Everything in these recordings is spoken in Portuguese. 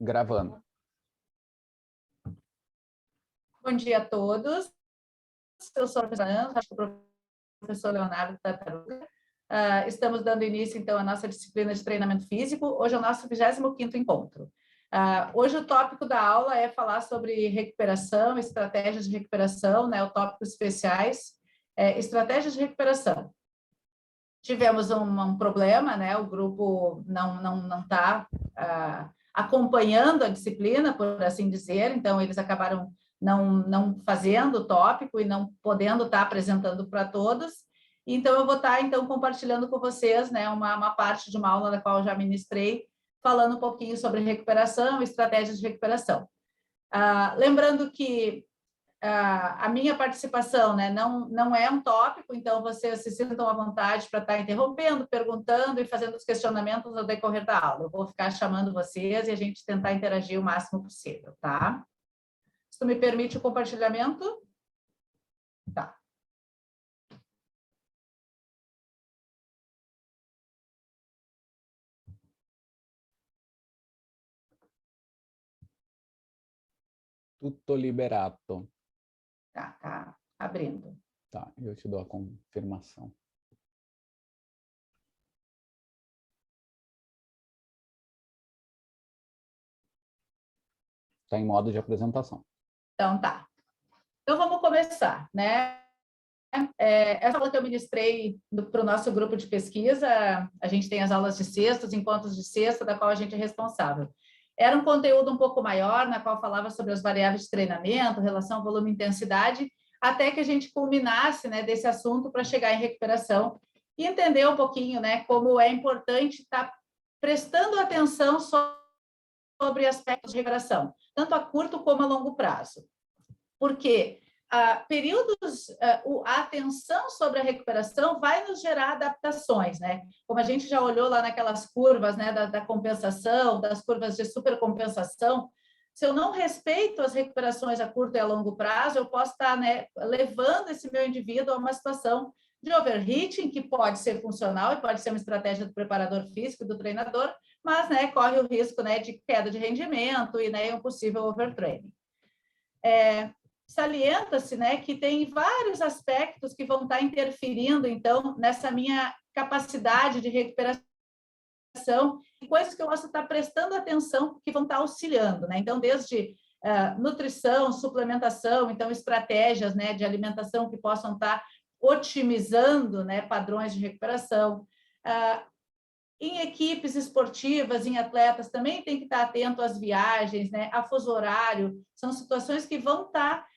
Gravando. Bom dia a todos. Eu sou a professora Ana, acho que o professor Leonardo Tartaruga. Estamos dando início, então, à nossa disciplina de treinamento físico. Hoje é o nosso 25º encontro. Hoje o tópico da aula é falar sobre recuperação, estratégias de recuperação, né? O tópico especiais, estratégias de recuperação. Tivemos um problema, né? O grupo não está acompanhando a disciplina, por assim dizer, então eles acabaram não fazendo o tópico e não podendo estar apresentando para todos. Então, eu vou estar, então, compartilhando com vocês, né, uma parte de uma aula da qual eu já ministrei, falando um pouquinho sobre recuperação e estratégias de recuperação. Lembrando que a minha participação, né, não é um tópico, então vocês se sintam à vontade para estar interrompendo, perguntando e fazendo os questionamentos ao decorrer da aula. Eu vou ficar chamando vocês e a gente tentar interagir o máximo possível, tá? Se tu me permite o compartilhamento? Tá. Tutto liberato. Tá abrindo. Tá, eu te dou a confirmação. Está em modo de apresentação. Então, tá. Então, vamos começar, né? Essa aula que eu ministrei para o nosso grupo de pesquisa, a gente tem as aulas de sexta, os encontros de sexta, da qual a gente é responsável. Era um conteúdo um pouco maior, na qual falava sobre as variáveis de treinamento, relação volume e intensidade, até que a gente culminasse, né, desse assunto para chegar em recuperação e entender um pouquinho, né, como é importante estar prestando atenção sobre aspectos de recuperação, tanto a curto como a longo prazo. Porque a atenção sobre a recuperação vai nos gerar adaptações, né? Como a gente já olhou lá naquelas curvas, né, da compensação, das curvas de supercompensação, se eu não respeito as recuperações a curto e a longo prazo, eu posso estar, né, levando esse meu indivíduo a uma situação de overheating, que pode ser funcional e pode ser uma estratégia do preparador físico, do treinador, mas, né, corre o risco, né, de queda de rendimento e, né, um possível overtraining. Salienta-se, né, que tem vários aspectos que vão estar interferindo, então, nessa minha capacidade de recuperação, e coisas que eu posso estar prestando atenção, que vão estar auxiliando, né? Então, desde nutrição, suplementação, então, estratégias, né, de alimentação que possam estar otimizando, né, padrões de recuperação. Em equipes esportivas, em atletas, também tem que estar atento às viagens, né, a fuso horário, são situações que vão estar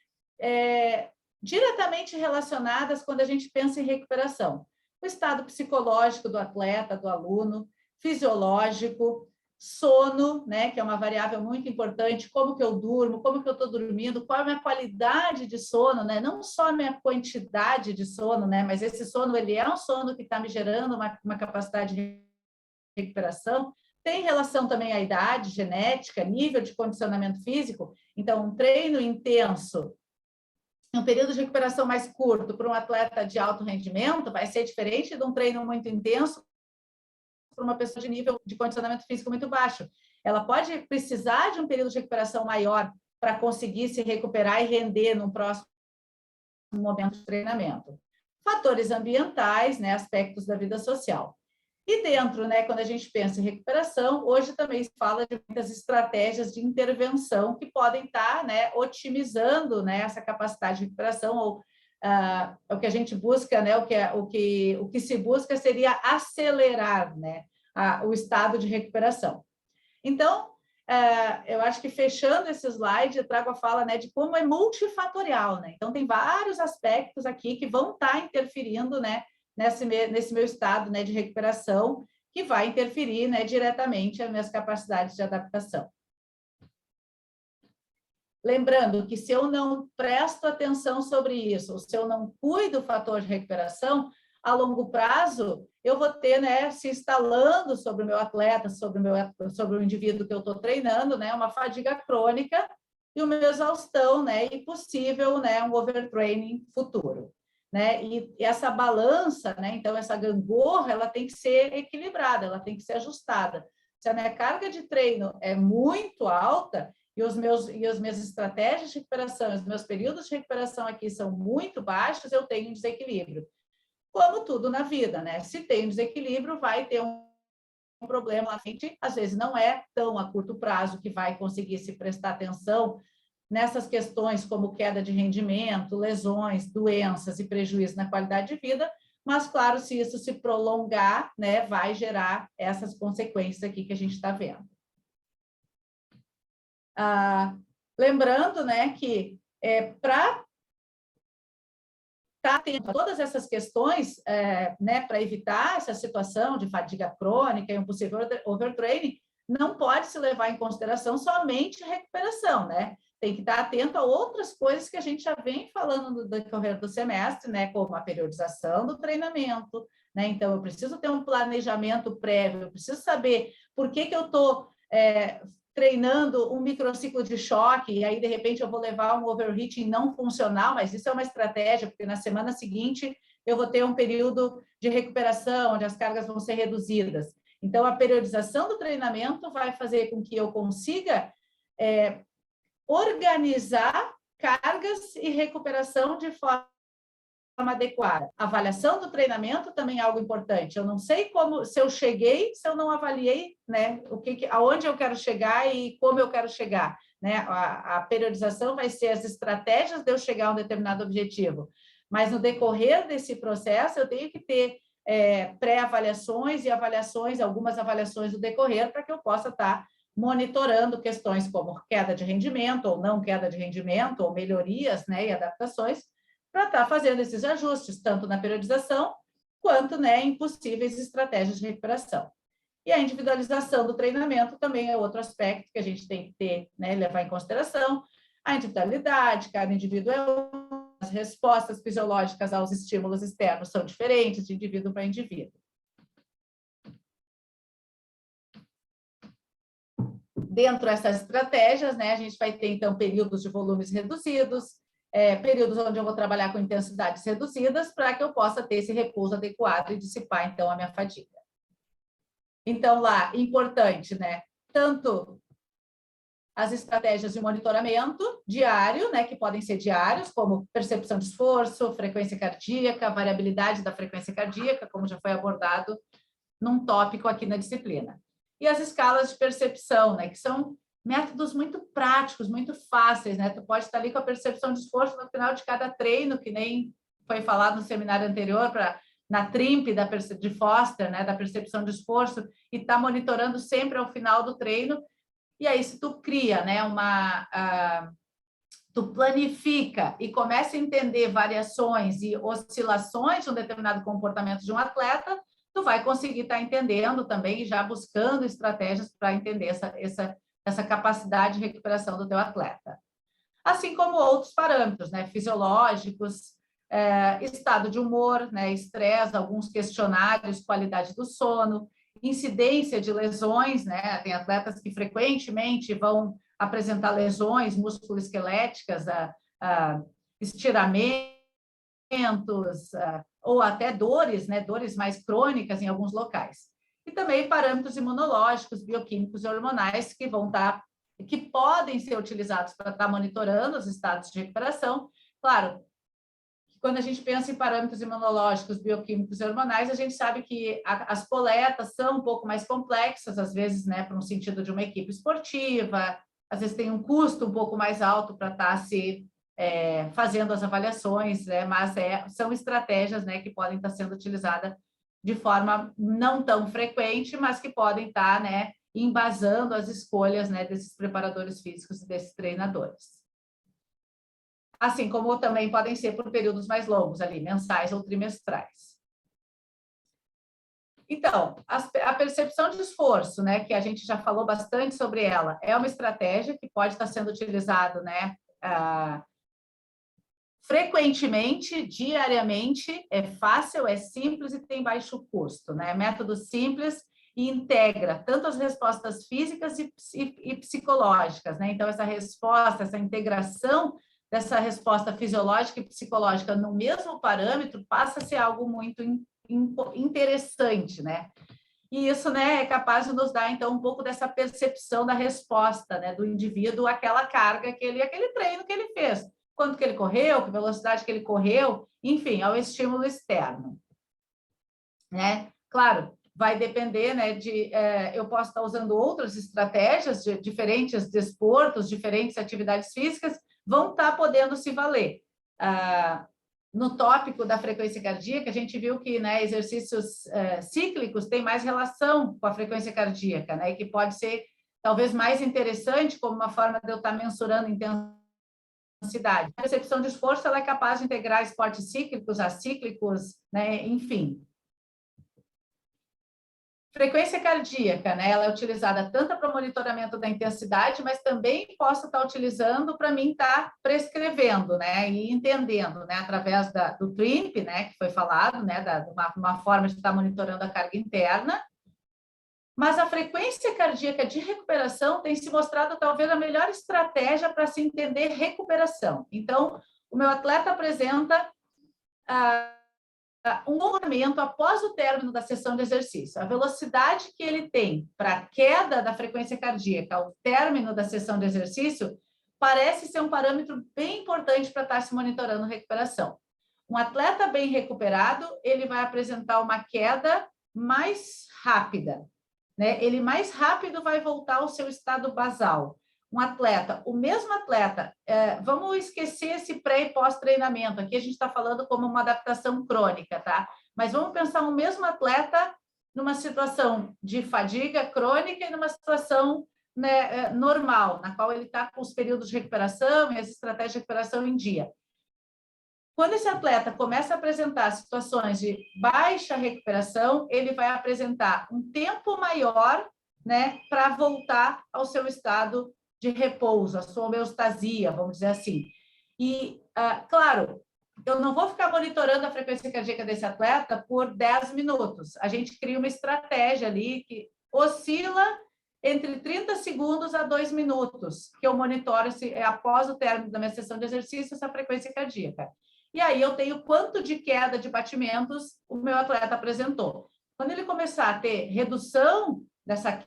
diretamente relacionadas quando a gente pensa em recuperação. O estado psicológico do atleta, do aluno, fisiológico, sono, né, que é uma variável muito importante, como que eu durmo, como que eu estou dormindo, qual é a minha qualidade de sono, né, não só a minha quantidade de sono, né, mas esse sono, ele é um sono que está me gerando uma capacidade de recuperação. Tem relação também à idade, genética, nível de condicionamento físico. Então, um treino intenso, um período de recuperação mais curto para um atleta de alto rendimento vai ser diferente de um treino muito intenso para uma pessoa de nível de condicionamento físico muito baixo. Ela pode precisar de um período de recuperação maior para conseguir se recuperar e render num próximo momento de treinamento. Fatores ambientais, né, aspectos da vida social. E dentro, né, quando a gente pensa em recuperação, hoje também se fala de muitas estratégias de intervenção que podem estar, né, otimizando, né, essa capacidade de recuperação, ou o que a gente busca, né, o que se busca seria acelerar, né, o estado de recuperação. Então, eu acho que fechando esse slide, eu trago a fala, né, de como é multifatorial, né? Então, tem vários aspectos aqui que vão estar interferindo, né, nesse meu estado, né, de recuperação, que vai interferir, né, diretamente nas minhas capacidades de adaptação. Lembrando que se eu não presto atenção sobre isso, ou se eu não cuido do fator de recuperação, a longo prazo, eu vou ter, né, se instalando sobre o meu atleta, sobre o indivíduo que eu estou treinando, né, uma fadiga crônica e uma exaustão, né, e possível, né, um overtraining futuro. Né? E essa balança, né? Então, essa gangorra, ela tem que ser equilibrada, ela tem que ser ajustada. Se a minha carga de treino é muito alta e as minhas estratégias de recuperação, os meus períodos de recuperação aqui são muito baixos, eu tenho um desequilíbrio. Como tudo na vida, né? Se tem um desequilíbrio, vai ter um problema na frente, às vezes não é tão a curto prazo que vai conseguir se prestar atenção nessas questões como queda de rendimento, lesões, doenças e prejuízo na qualidade de vida, mas, claro, se isso se prolongar, né, vai gerar essas consequências aqui que a gente está vendo. Lembrando, né, que para estar atento a todas essas questões, né, para evitar essa situação de fadiga crônica e um possível overtraining, não pode se levar em consideração somente recuperação, né? Tem que estar atento a outras coisas que a gente já vem falando no decorrer do semestre, né? Como a periodização do treinamento, né? Então, eu preciso ter um planejamento prévio, eu preciso saber por que eu estou treinando um microciclo de choque, e aí, de repente, eu vou levar um overheating não funcional, mas isso é uma estratégia, porque na semana seguinte eu vou ter um período de recuperação, onde as cargas vão ser reduzidas. Então, a periodização do treinamento vai fazer com que eu consiga organizar cargas e recuperação de forma adequada. A avaliação do treinamento também é algo importante. Eu não sei como, se eu cheguei, se eu não avaliei, né, aonde eu quero chegar e como eu quero chegar, né? A periodização vai ser as estratégias de eu chegar a um determinado objetivo. Mas no decorrer desse processo, eu tenho que ter pré-avaliações e avaliações, algumas avaliações do decorrer, para que eu possa estar monitorando questões como queda de rendimento ou não queda de rendimento, ou melhorias, né, e adaptações, para estar fazendo esses ajustes, tanto na periodização, quanto, né, em possíveis estratégias de recuperação. E a individualização do treinamento também é outro aspecto que a gente tem que ter, né, levar em consideração. A individualidade, cada indivíduo as respostas fisiológicas aos estímulos externos são diferentes de indivíduo para indivíduo. Dentro dessas estratégias, né, a gente vai ter, então, períodos de volumes reduzidos, períodos onde eu vou trabalhar com intensidades reduzidas para que eu possa ter esse repouso adequado e dissipar, então, a minha fadiga. Então, lá, importante, né, tanto as estratégias de monitoramento diário, né, que podem ser diários, como percepção de esforço, frequência cardíaca, variabilidade da frequência cardíaca, como já foi abordado num tópico aqui na disciplina. E as escalas de percepção, né, que são métodos muito práticos, muito fáceis, né? Tu pode estar ali com a percepção de esforço no final de cada treino, que nem foi falado no seminário anterior, na TRIMP de Foster, né, da percepção de esforço, e tá monitorando sempre ao final do treino. E aí, se tu cria, né, tu planifica e começa a entender variações e oscilações de um determinado comportamento de um atleta, tu vai conseguir estar entendendo também e já buscando estratégias para entender essa capacidade de recuperação do teu atleta. Assim como outros parâmetros, né, fisiológicos, estado de humor, né, estresse, alguns questionários, qualidade do sono, incidência de lesões, né, tem atletas que frequentemente vão apresentar lesões musculoesqueléticas, estiramentos, ou até dores, né, dores mais crônicas em alguns locais. E também parâmetros imunológicos, bioquímicos e hormonais que podem ser utilizados para estar monitorando os estados de recuperação. Claro, quando a gente pensa em parâmetros imunológicos, bioquímicos e hormonais, a gente sabe que as coletas são um pouco mais complexas, às vezes, né, para um sentido de uma equipe esportiva, às vezes tem um custo um pouco mais alto para estar fazendo as avaliações, né, mas são estratégias, né, que podem estar sendo utilizadas de forma não tão frequente, mas que podem estar, né, embasando as escolhas, né, desses preparadores físicos e desses treinadores. Assim como também podem ser por períodos mais longos, ali, mensais ou trimestrais. Então, a percepção de esforço, né, que a gente já falou bastante sobre ela, é uma estratégia que pode estar sendo utilizada, né, frequentemente, diariamente, é fácil, é simples e tem baixo custo, né? Método simples e integra tanto as respostas físicas e psicológicas, né? Então, essa resposta, essa integração dessa resposta fisiológica e psicológica no mesmo parâmetro passa a ser algo muito interessante, né? E isso, né, é capaz de nos dar, então, um pouco dessa percepção da resposta, né, do indivíduo àquela carga, aquele treino que ele fez. Quanto que ele correu, que velocidade que ele correu, enfim, ao estímulo externo. Né? Claro, vai depender, né, eu posso estar usando outras estratégias de diferentes desportos, diferentes atividades físicas, vão estar podendo se valer. No tópico da frequência cardíaca, a gente viu que, né, exercícios cíclicos têm mais relação com a frequência cardíaca, né, e que pode ser talvez mais interessante como uma forma de eu estar mensurando intensidade. A percepção de esforço ela é capaz de integrar esportes cíclicos, acíclicos, né, enfim. Frequência cardíaca, né? Ela é utilizada tanto para monitoramento da intensidade, mas também posso estar utilizando para mim estar prescrevendo, né? E entendendo, né? Através do TWIMP, né? Que foi falado, né? Uma forma de estar monitorando a carga interna. Mas a frequência cardíaca de recuperação tem se mostrado talvez a melhor estratégia para se entender recuperação. Então, o meu atleta apresenta um momento após o término da sessão de exercício. A velocidade que ele tem para a queda da frequência cardíaca ao término da sessão de exercício parece ser um parâmetro bem importante para estar se monitorando a recuperação. Um atleta bem recuperado, ele vai apresentar uma queda mais rápida, né? Ele mais rápido vai voltar ao seu estado basal. Um atleta, o mesmo atleta, vamos esquecer esse pré e pós-treinamento, aqui a gente está falando como uma adaptação crônica, tá? Mas vamos pensar o mesmo atleta numa situação de fadiga crônica e numa situação, né, normal, na qual ele está com os períodos de recuperação e as estratégias de recuperação em dia. Quando esse atleta começa a apresentar situações de baixa recuperação, ele vai apresentar um tempo maior, né, para voltar ao seu estado de repouso, a sua homeostasia, vamos dizer assim. E, claro, eu não vou ficar monitorando a frequência cardíaca desse atleta por 10 minutos. A gente cria uma estratégia ali que oscila entre 30 segundos a 2 minutos, que eu monitoro após o término da minha sessão de exercício, essa frequência cardíaca. E aí eu tenho quanto de queda de batimentos o meu atleta apresentou. Quando ele começar a ter redução dessa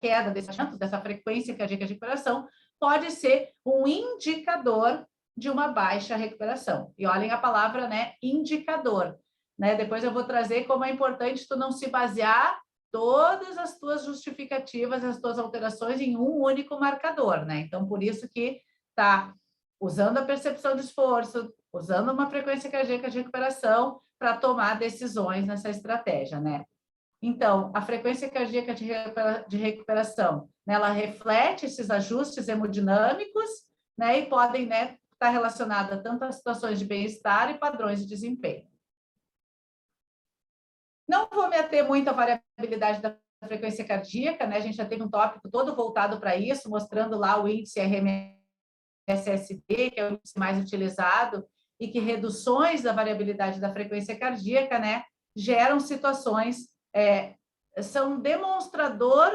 queda dessa frequência cardíaca de recuperação, pode ser um indicador de uma baixa recuperação. E olhem a palavra, né, indicador. Né? Depois eu vou trazer como é importante tu não se basear todas as tuas justificativas, as tuas alterações em um único marcador. Né? Então, por isso que tá usando a percepção de esforço, usando uma frequência cardíaca de recuperação para tomar decisões nessa estratégia, né? Então, a frequência cardíaca de recuperação, né, ela reflete esses ajustes hemodinâmicos, né, e podem, né, estar relacionada tanto a situações de bem-estar e padrões de desempenho. Não vou me ater muito à variabilidade da frequência cardíaca, né, a gente já teve um tópico todo voltado para isso, mostrando lá o índice RMSSD, que é o índice mais utilizado, e que reduções da variabilidade da frequência cardíaca, né, geram situações são um demonstrador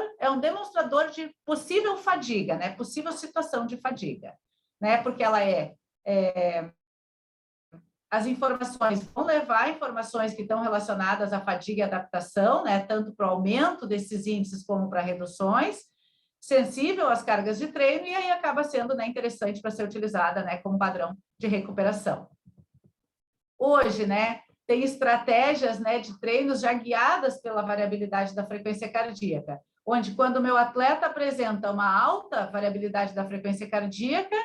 de possível fadiga, né? Possível situação de fadiga, né? Porque ela as informações vão levar informações que estão relacionadas à fadiga e adaptação, né? Tanto para o aumento desses índices como para reduções, sensível às cargas de treino, e aí acaba sendo, né, interessante para ser utilizada, né, como padrão de recuperação. Hoje, né, tem estratégias, né, de treinos já guiadas pela variabilidade da frequência cardíaca, onde quando o meu atleta apresenta uma alta variabilidade da frequência cardíaca,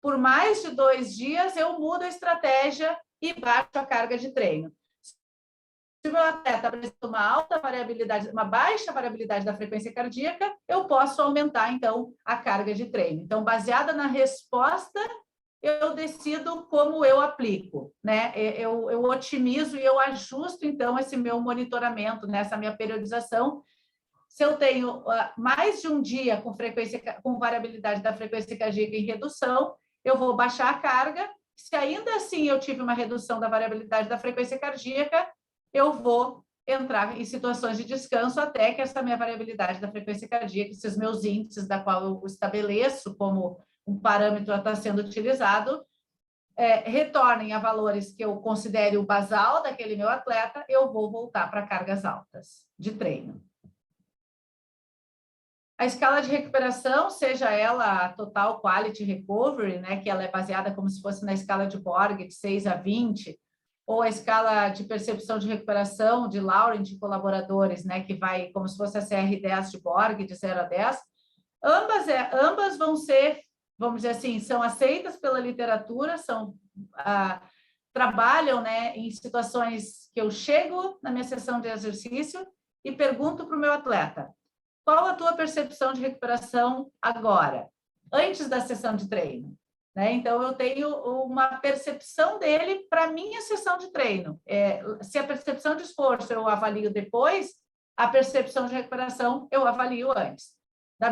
por mais de 2 dias eu mudo a estratégia e baixo a carga de treino. Se o meu atleta apresenta uma alta variabilidade, uma baixa variabilidade da frequência cardíaca, eu posso aumentar, então, a carga de treino. Então, baseada na resposta, eu decido como eu aplico, né? Eu otimizo e eu ajusto, então, esse meu monitoramento, nessa minha periodização. Se eu tenho mais de um dia com variabilidade da frequência cardíaca em redução, eu vou baixar a carga. Se ainda assim eu tive uma redução da variabilidade da frequência cardíaca, eu vou entrar em situações de descanso até que essa minha variabilidade da frequência cardíaca, esses meus índices da qual eu estabeleço como um parâmetro está sendo utilizado, retornem a valores que eu considere o basal daquele meu atleta, eu vou voltar para cargas altas de treino. A escala de recuperação, seja ela a Total Quality Recovery, né, que ela é baseada como se fosse na escala de Borg, de 6 a 20, ou a escala de percepção de recuperação de Laurent e colaboradores, né, que vai como se fosse a CR10 de Borg, de 0 a 10, ambas vão ser, vamos dizer assim, são aceitas pela literatura, trabalham, né, em situações que eu chego na minha sessão de exercício e pergunto para o meu atleta: qual a tua percepção de recuperação agora, antes da sessão de treino? Né? Então, eu tenho uma percepção dele para a minha sessão de treino. Se a percepção de esforço eu avalio depois, a percepção de recuperação eu avalio antes. Da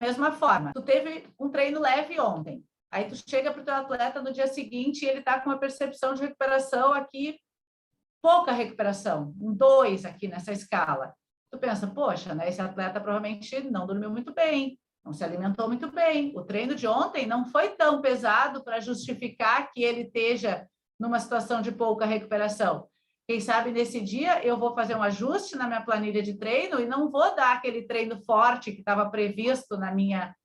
mesma forma, tu teve um treino leve ontem, aí tu chega para o teu atleta no dia seguinte e ele está com uma percepção de recuperação aqui, pouca recuperação, um 2 aqui nessa escala. Tu pensa, poxa, né, esse atleta provavelmente não dormiu muito bem, não se alimentou muito bem, o treino de ontem não foi tão pesado para justificar que ele esteja numa situação de pouca recuperação. Quem sabe nesse dia eu vou fazer um ajuste na minha planilha de treino e não vou dar aquele treino forte que estava previsto na minha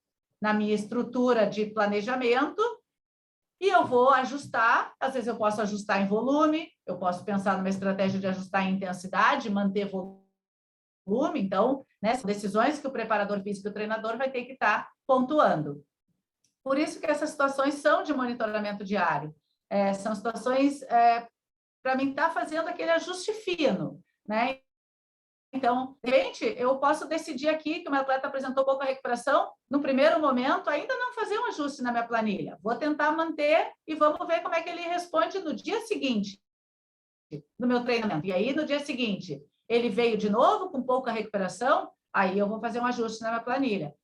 estrutura de planejamento, e eu vou ajustar. Às vezes eu posso ajustar em volume, eu posso pensar numa estratégia de ajustar em intensidade, manter volume. Então, né, são decisões que o preparador físico e o treinador vai ter que estar pontuando. Por isso que essas situações são de monitoramento diário. São situações para mim estar fazendo aquele ajuste fino, né? Então, de repente, eu posso decidir aqui que o meu atleta apresentou pouca recuperação, no primeiro momento, ainda não fazer um ajuste na minha planilha. Vou tentar manter e vamos ver como é que ele responde no dia seguinte, no meu treinamento. E aí, no dia seguinte, ele veio de novo com pouca recuperação, aí eu vou fazer um ajuste na minha planilha.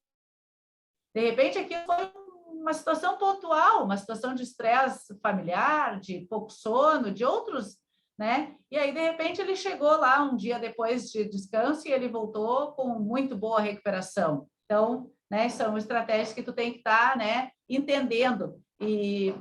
De repente, aqui foi uma situação pontual, uma situação de estresse familiar, de pouco sono, de outros, né? E aí, de repente, ele chegou lá um dia depois de descanso e ele voltou com muito boa recuperação. Então, né, são estratégias que tu tem que estar, né, entendendo e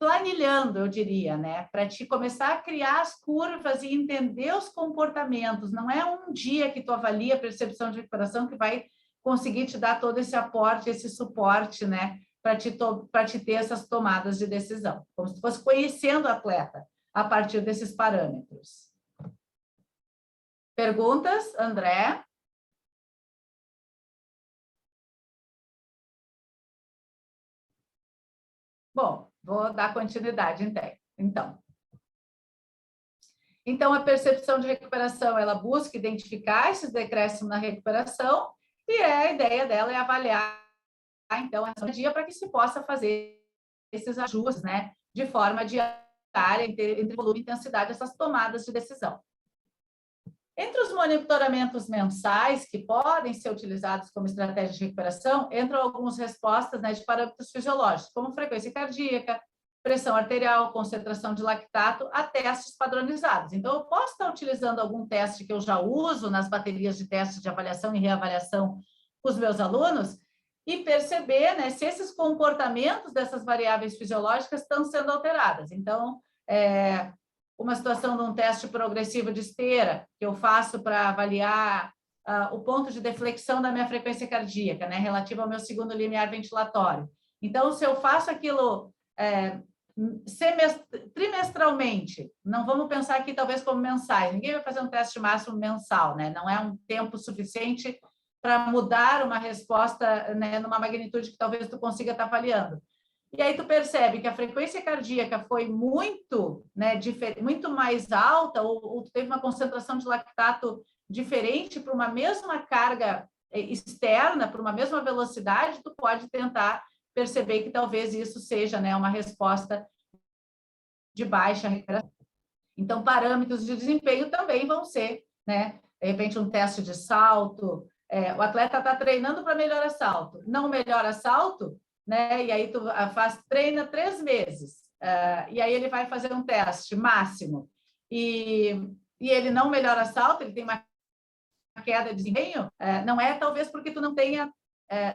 planilhando, eu diria, né? Para te começar a criar as curvas e entender os comportamentos. Não é um dia que tu avalia a percepção de recuperação que vai conseguir te dar todo esse aporte, esse suporte, né? Para te ter essas tomadas de decisão. Como se tu fosse conhecendo o atleta a partir desses parâmetros. Perguntas, André? Bom, vou dar continuidade, então, a percepção de recuperação, ela busca identificar esses decréscimos na recuperação e a ideia dela é avaliar, então, a dia para que se possa fazer esses ajustes, né, de forma diária, entre volume e intensidade, essas tomadas de decisão. Entre os monitoramentos mensais, que podem ser utilizados como estratégia de recuperação, entram algumas respostas, né, de parâmetros fisiológicos, como frequência cardíaca, pressão arterial, concentração de lactato, a testes padronizados. Então, eu posso estar utilizando algum teste que eu já uso nas baterias de testes de avaliação e reavaliação com os meus alunos e perceber, né, se esses comportamentos dessas variáveis fisiológicas estão sendo alteradas. Então, uma situação de um teste progressivo de esteira, que eu faço para avaliar o ponto de deflexão da minha frequência cardíaca, né, relativo ao meu segundo limiar ventilatório. Então, se eu faço aquilo trimestralmente, não vamos pensar aqui talvez como mensais, ninguém vai fazer um teste máximo mensal, né? Não é um tempo suficiente para mudar uma resposta, né, numa magnitude que talvez tu consiga estar avaliando. E aí tu percebe que a frequência cardíaca foi muito, né, muito mais alta, ou tu teve uma concentração de lactato diferente para uma mesma carga externa, para uma mesma velocidade, tu pode tentar perceber que talvez isso seja, né, uma resposta de baixa recuperação. Então, parâmetros de desempenho também vão ser, né, de repente, um teste de salto. O atleta está treinando para melhorar salto. Não melhora salto, né? E aí tu treina 3 meses. E aí ele vai fazer um teste máximo. E ele não melhora salto, ele tem uma queda de desempenho. Não é talvez porque tu não tenha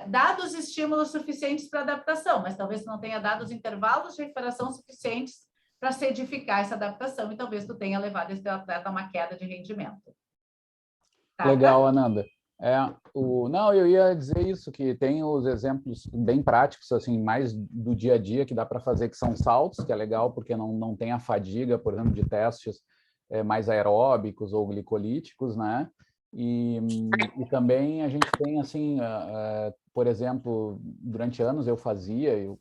dados estímulos suficientes para adaptação, mas talvez tu não tenha dado os intervalos de recuperação suficientes para se edificar essa adaptação e talvez tu tenha levado esse teu atleta a uma queda de rendimento. Tá? Legal, Ananda. Não, eu ia dizer isso, que tem os exemplos bem práticos, assim, mais do dia a dia que dá para fazer, que são saltos, que é legal porque não tem a fadiga, por exemplo, de testes mais aeróbicos ou glicolíticos, né? E também a gente tem, assim, por exemplo, durante anos eu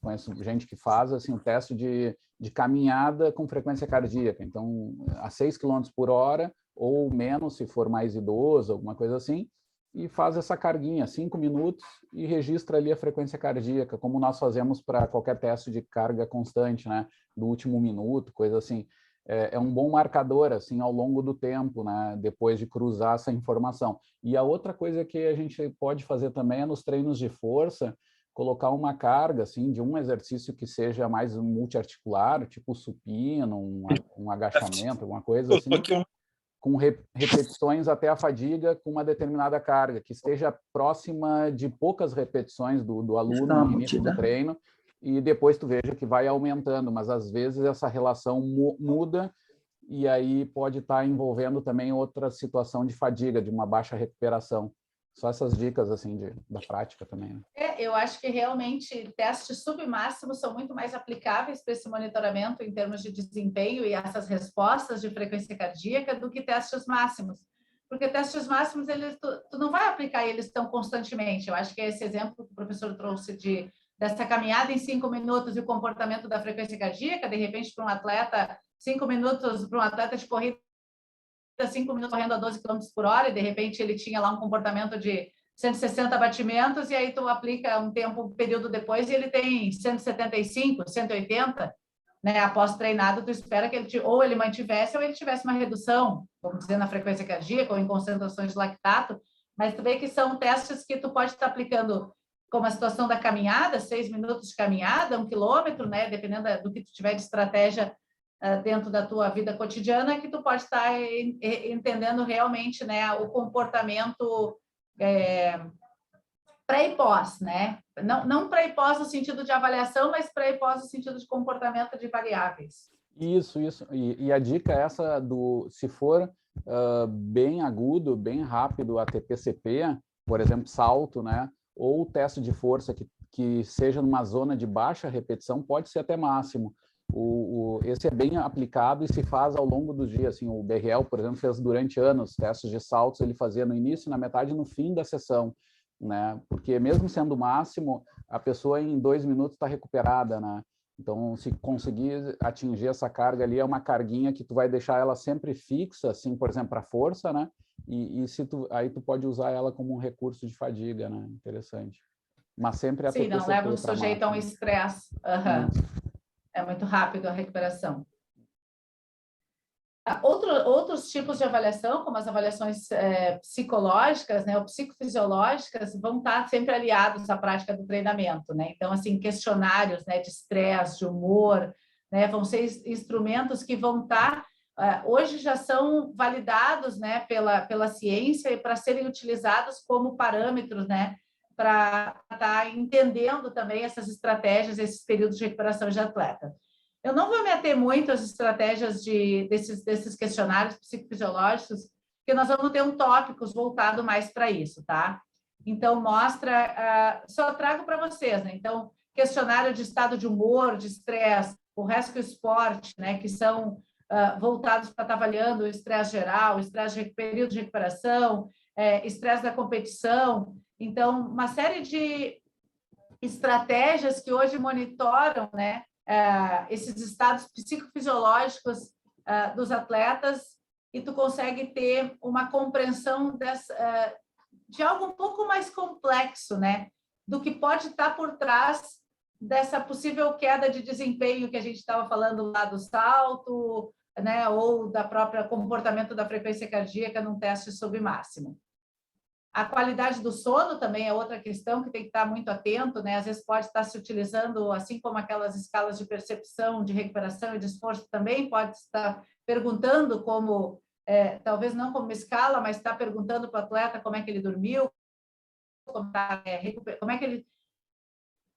conheço gente que faz, assim, um teste de caminhada com frequência cardíaca. Então, a 6 km por hora, ou menos, se for mais idoso, alguma coisa assim, e faz essa carguinha, 5 minutos, e registra ali a frequência cardíaca, como nós fazemos para qualquer teste de carga constante, né? Do último minuto, coisa assim. É um bom marcador, assim, ao longo do tempo, né? Depois de cruzar essa informação. E a outra coisa que a gente pode fazer também é nos treinos de força, colocar uma carga, assim, de um exercício que seja mais multiarticular, tipo supino, um agachamento, alguma coisa assim, com repetições até a fadiga com uma determinada carga, que esteja próxima de poucas repetições do aluno no início do treino, e depois tu veja que vai aumentando, mas às vezes essa relação muda, e aí pode estar envolvendo também outra situação de fadiga, de uma baixa recuperação. Só essas dicas assim da prática também. Né? Eu acho que realmente testes submáximos são muito mais aplicáveis para esse monitoramento em termos de desempenho e essas respostas de frequência cardíaca do que testes máximos. Porque testes máximos, tu não vai aplicar eles tão constantemente. Eu acho que esse exemplo que o professor trouxe dessa caminhada em 5 minutos e o comportamento da frequência cardíaca, de repente, para um atleta, 5 minutos para um atleta de corrida, 5 minutos correndo a 12 km por hora, e de repente ele tinha lá um comportamento de 160 batimentos, e aí tu aplica um período depois, e ele tem 175, 180, né? Após treinado, tu espera que ele ou ele mantivesse ou ele tivesse uma redução, vamos dizer, na frequência cardíaca ou em concentrações de lactato, mas tu vê que são testes que tu pode estar aplicando como a situação da caminhada, 6 minutos de caminhada, 1 quilômetro, né? Dependendo do que tu tiver de estratégia dentro da tua vida cotidiana, que tu pode estar entendendo realmente, né, o comportamento pré e pós, né? Não pré e pós no sentido de avaliação, mas pré e pós no sentido de comportamento de variáveis. Isso. E a dica é essa se for bem agudo, bem rápido a TPCP, por exemplo, salto, né? Ou teste de força que seja numa zona de baixa repetição, pode ser até máximo. Esse é bem aplicado e se faz ao longo do dia. Assim, o BRL, por exemplo, fez durante anos testes de saltos, ele fazia no início, na metade e no fim da sessão, né? Porque mesmo sendo máximo, a pessoa em 2 minutos está recuperada, né? Então, se conseguir atingir essa carga ali, é uma carguinha que tu vai deixar ela sempre fixa, assim, por exemplo, para força, né? E aí tu pode usar ela como um recurso de fadiga, né? Interessante. Mas sempre a Sim, não leva o sujeito a um estresse. É muito rápido a recuperação. Outros tipos de avaliação, como as avaliações psicológicas, né, ou psicofisiológicas, vão estar sempre aliados à prática do treinamento, né? Então, assim, questionários, né, de estresse, de humor, né, vão ser instrumentos que vão estar hoje já são validados, né, pela ciência e para serem utilizados como parâmetros, né, para estar entendendo também essas estratégias, esses períodos de recuperação de atleta. Eu não vou me ater muito às estratégias desses questionários psicofisiológicos, porque nós vamos ter tópicos voltado mais para isso, tá? Então, só trago para vocês, né? Então, questionário de estado de humor, de estresse, o Rescue Sport, né, que são voltados para estar avaliando o estresse geral, o estresse de período de recuperação, estresse da competição. Então, uma série de estratégias que hoje monitoram, né, esses estados psicofisiológicos dos atletas, e tu consegue ter uma compreensão de algo um pouco mais complexo, né, do que pode estar por trás dessa possível queda de desempenho que a gente estava falando lá do salto, né, ou da própria comportamento da frequência cardíaca num teste submáximo. A qualidade do sono também é outra questão que tem que estar muito atento, né? Às vezes pode estar se utilizando, assim como aquelas escalas de percepção, de recuperação e de esforço, também pode estar perguntando talvez não como escala, mas está perguntando para o atleta como é que ele dormiu, como é que ele...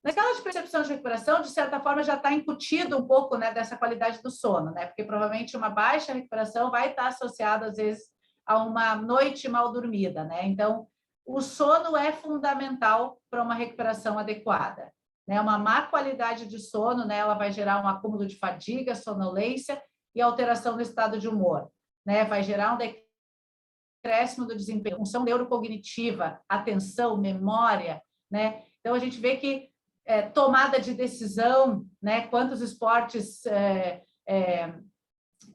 Na escala de percepção de recuperação, de certa forma, já está incutido um pouco, né, dessa qualidade do sono, né? Porque provavelmente uma baixa recuperação vai estar associada, às vezes, a uma noite mal dormida, né? Então, o sono é fundamental para uma recuperação adequada, né? Uma má qualidade de sono, né, ela vai gerar um acúmulo de fadiga, sonolência e alteração do estado de humor, né? Vai gerar um decréscimo do desempenho, função neurocognitiva, atenção, memória, né? Então, a gente vê que tomada de decisão, né? Quantos esportes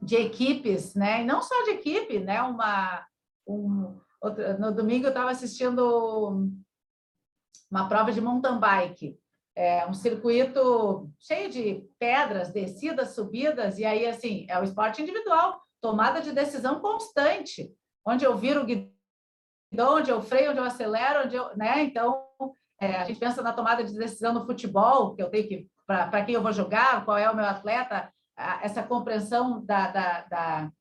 de equipes, né? E não só de equipe, né? No domingo eu estava assistindo uma prova de mountain bike, um circuito cheio de pedras, descidas, subidas, e aí, assim, é o esporte individual, tomada de decisão constante, onde eu viro o guidão, onde eu freio, onde eu acelero, né? Então, a gente pensa na tomada de decisão no futebol, que eu tenho que, para quem eu vou jogar, qual é o meu atleta, essa compreensão da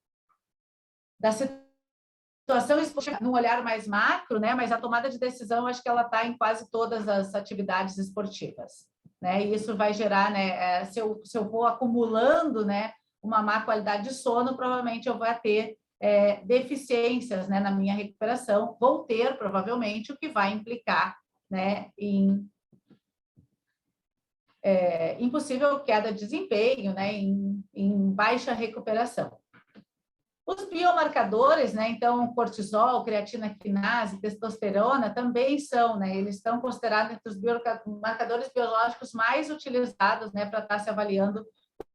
situação num olhar mais macro, né? Mas a tomada de decisão, acho que ela está em quase todas as atividades esportivas, né? E isso vai gerar, né? Se eu vou acumulando, né, uma má qualidade de sono, provavelmente eu vou ter deficiências, né, na minha recuperação, vou ter, provavelmente, o que vai implicar, né, em impossível queda de desempenho, né, em baixa recuperação. Os biomarcadores, né, então, cortisol, creatina quinase, testosterona, também são, né, eles estão considerados entre os biomarcadores biológicos mais utilizados, né, para estar se avaliando a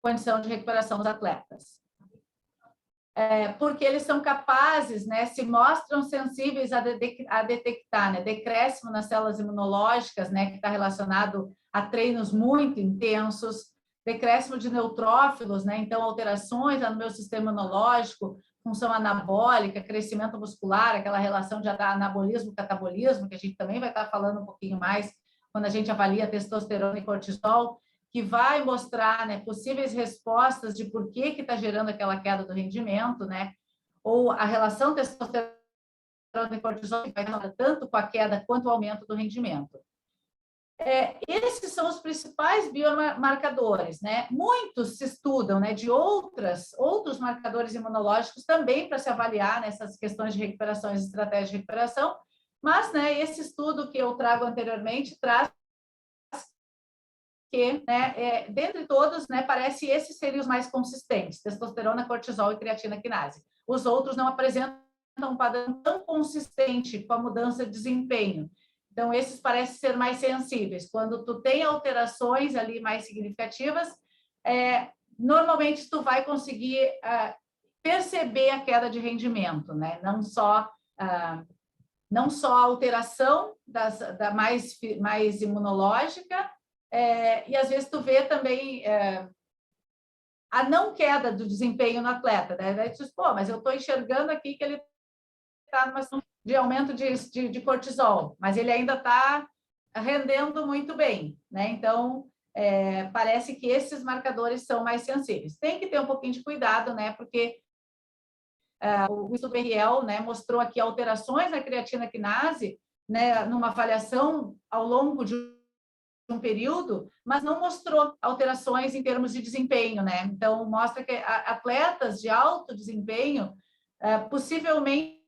condição de recuperação dos atletas. Porque eles são capazes, né, se mostram sensíveis a detectar, né, decréscimo nas células imunológicas, né, que está relacionado a treinos muito intensos, decréscimo de neutrófilos, né, então alterações no meu sistema imunológico, função anabólica, crescimento muscular, aquela relação de anabolismo-catabolismo, que a gente também vai estar falando um pouquinho mais quando a gente avalia testosterona e cortisol, que vai mostrar, né, possíveis respostas de por que está gerando aquela queda do rendimento, né? Ou a relação testosterona e cortisol que vai tanto com a queda quanto o aumento do rendimento. Esses são os principais biomarcadores, né? Muitos se estudam, né, de outros marcadores imunológicos também para se avaliar nessas questões de recuperação e estratégias de recuperação, mas, né, esse estudo que eu trago anteriormente traz que, né, dentre todos, né, parece esses seriam os mais consistentes, testosterona, cortisol e creatina quinase. Os outros não apresentam um padrão tão consistente com a mudança de desempenho. Então, esses parecem ser mais sensíveis. Quando tu tem alterações ali mais significativas, normalmente tu vai conseguir perceber a queda de rendimento, né? Não só a alteração da mais imunológica, e às vezes tu vê também a não queda do desempenho no atleta, né? Daí tu diz, pô, mas eu estou enxergando aqui que ele está numa situação de aumento de cortisol, mas ele ainda está rendendo muito bem, né? Então, parece que esses marcadores são mais sensíveis. Tem que ter um pouquinho de cuidado, né? Porque o estudo RL, né, mostrou aqui alterações na creatina quinase, né, numa avaliação ao longo de um período, mas não mostrou alterações em termos de desempenho, né? Então, mostra que atletas de alto desempenho, possivelmente,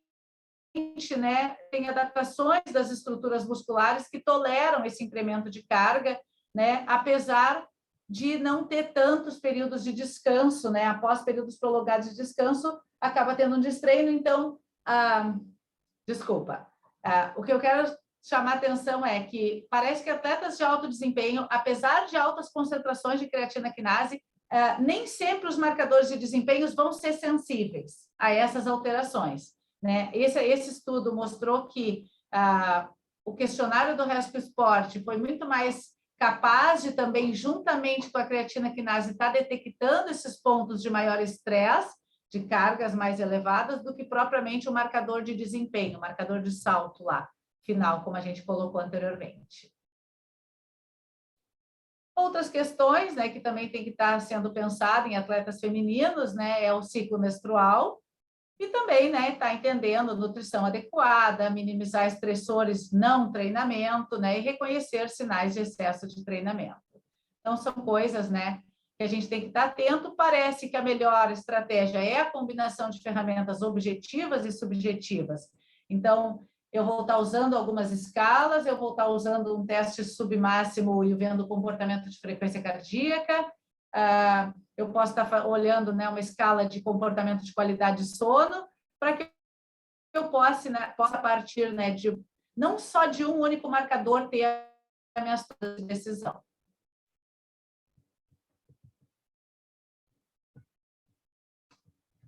né, têm adaptações das estruturas musculares que toleram esse incremento de carga, né, apesar de não ter tantos períodos de descanso, né? Após períodos prolongados de descanso, acaba tendo um destreino. Então, o que eu quero chamar atenção é que parece que atletas de alto desempenho, apesar de altas concentrações de creatina quinase, nem sempre os marcadores de desempenho vão ser sensíveis a essas alterações, né? Esse estudo mostrou que o questionário do Rescue Sport foi muito mais capaz de também, juntamente com a creatina quinase, estar detectando esses pontos de maior estresse, de cargas mais elevadas, do que propriamente o marcador de desempenho, o marcador de salto lá, final, como a gente colocou anteriormente. Outras questões, né, que também tem que estar sendo pensado em atletas femininos, né, é o ciclo menstrual, E também, né, está entendendo nutrição adequada, minimizar estressores não treinamento, né, e reconhecer sinais de excesso de treinamento. Então, são coisas, né, que a gente tem que estar atento. Parece que a melhor estratégia é a combinação de ferramentas objetivas e subjetivas. Então, eu vou estar usando algumas escalas, eu vou estar usando um teste submáximo e vendo o comportamento de frequência cardíaca, eu posso estar olhando, né, uma escala de comportamento de qualidade de sono, para que eu possa, né, possa partir, né, de não só de um único marcador ter a minha decisão.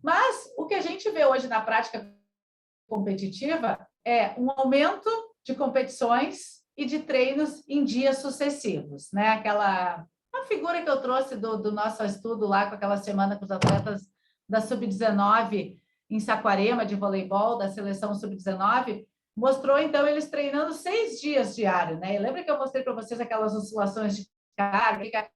Mas o que a gente vê hoje na prática competitiva é um aumento de competições e de treinos em dias sucessivos, né? A figura que eu trouxe do nosso estudo lá, com aquela semana com os atletas da Sub-19 em Saquarema, de voleibol, da seleção Sub-19, mostrou, então, eles treinando 6 dias diário, né? E lembra que eu mostrei para vocês aquelas oscilações de carga,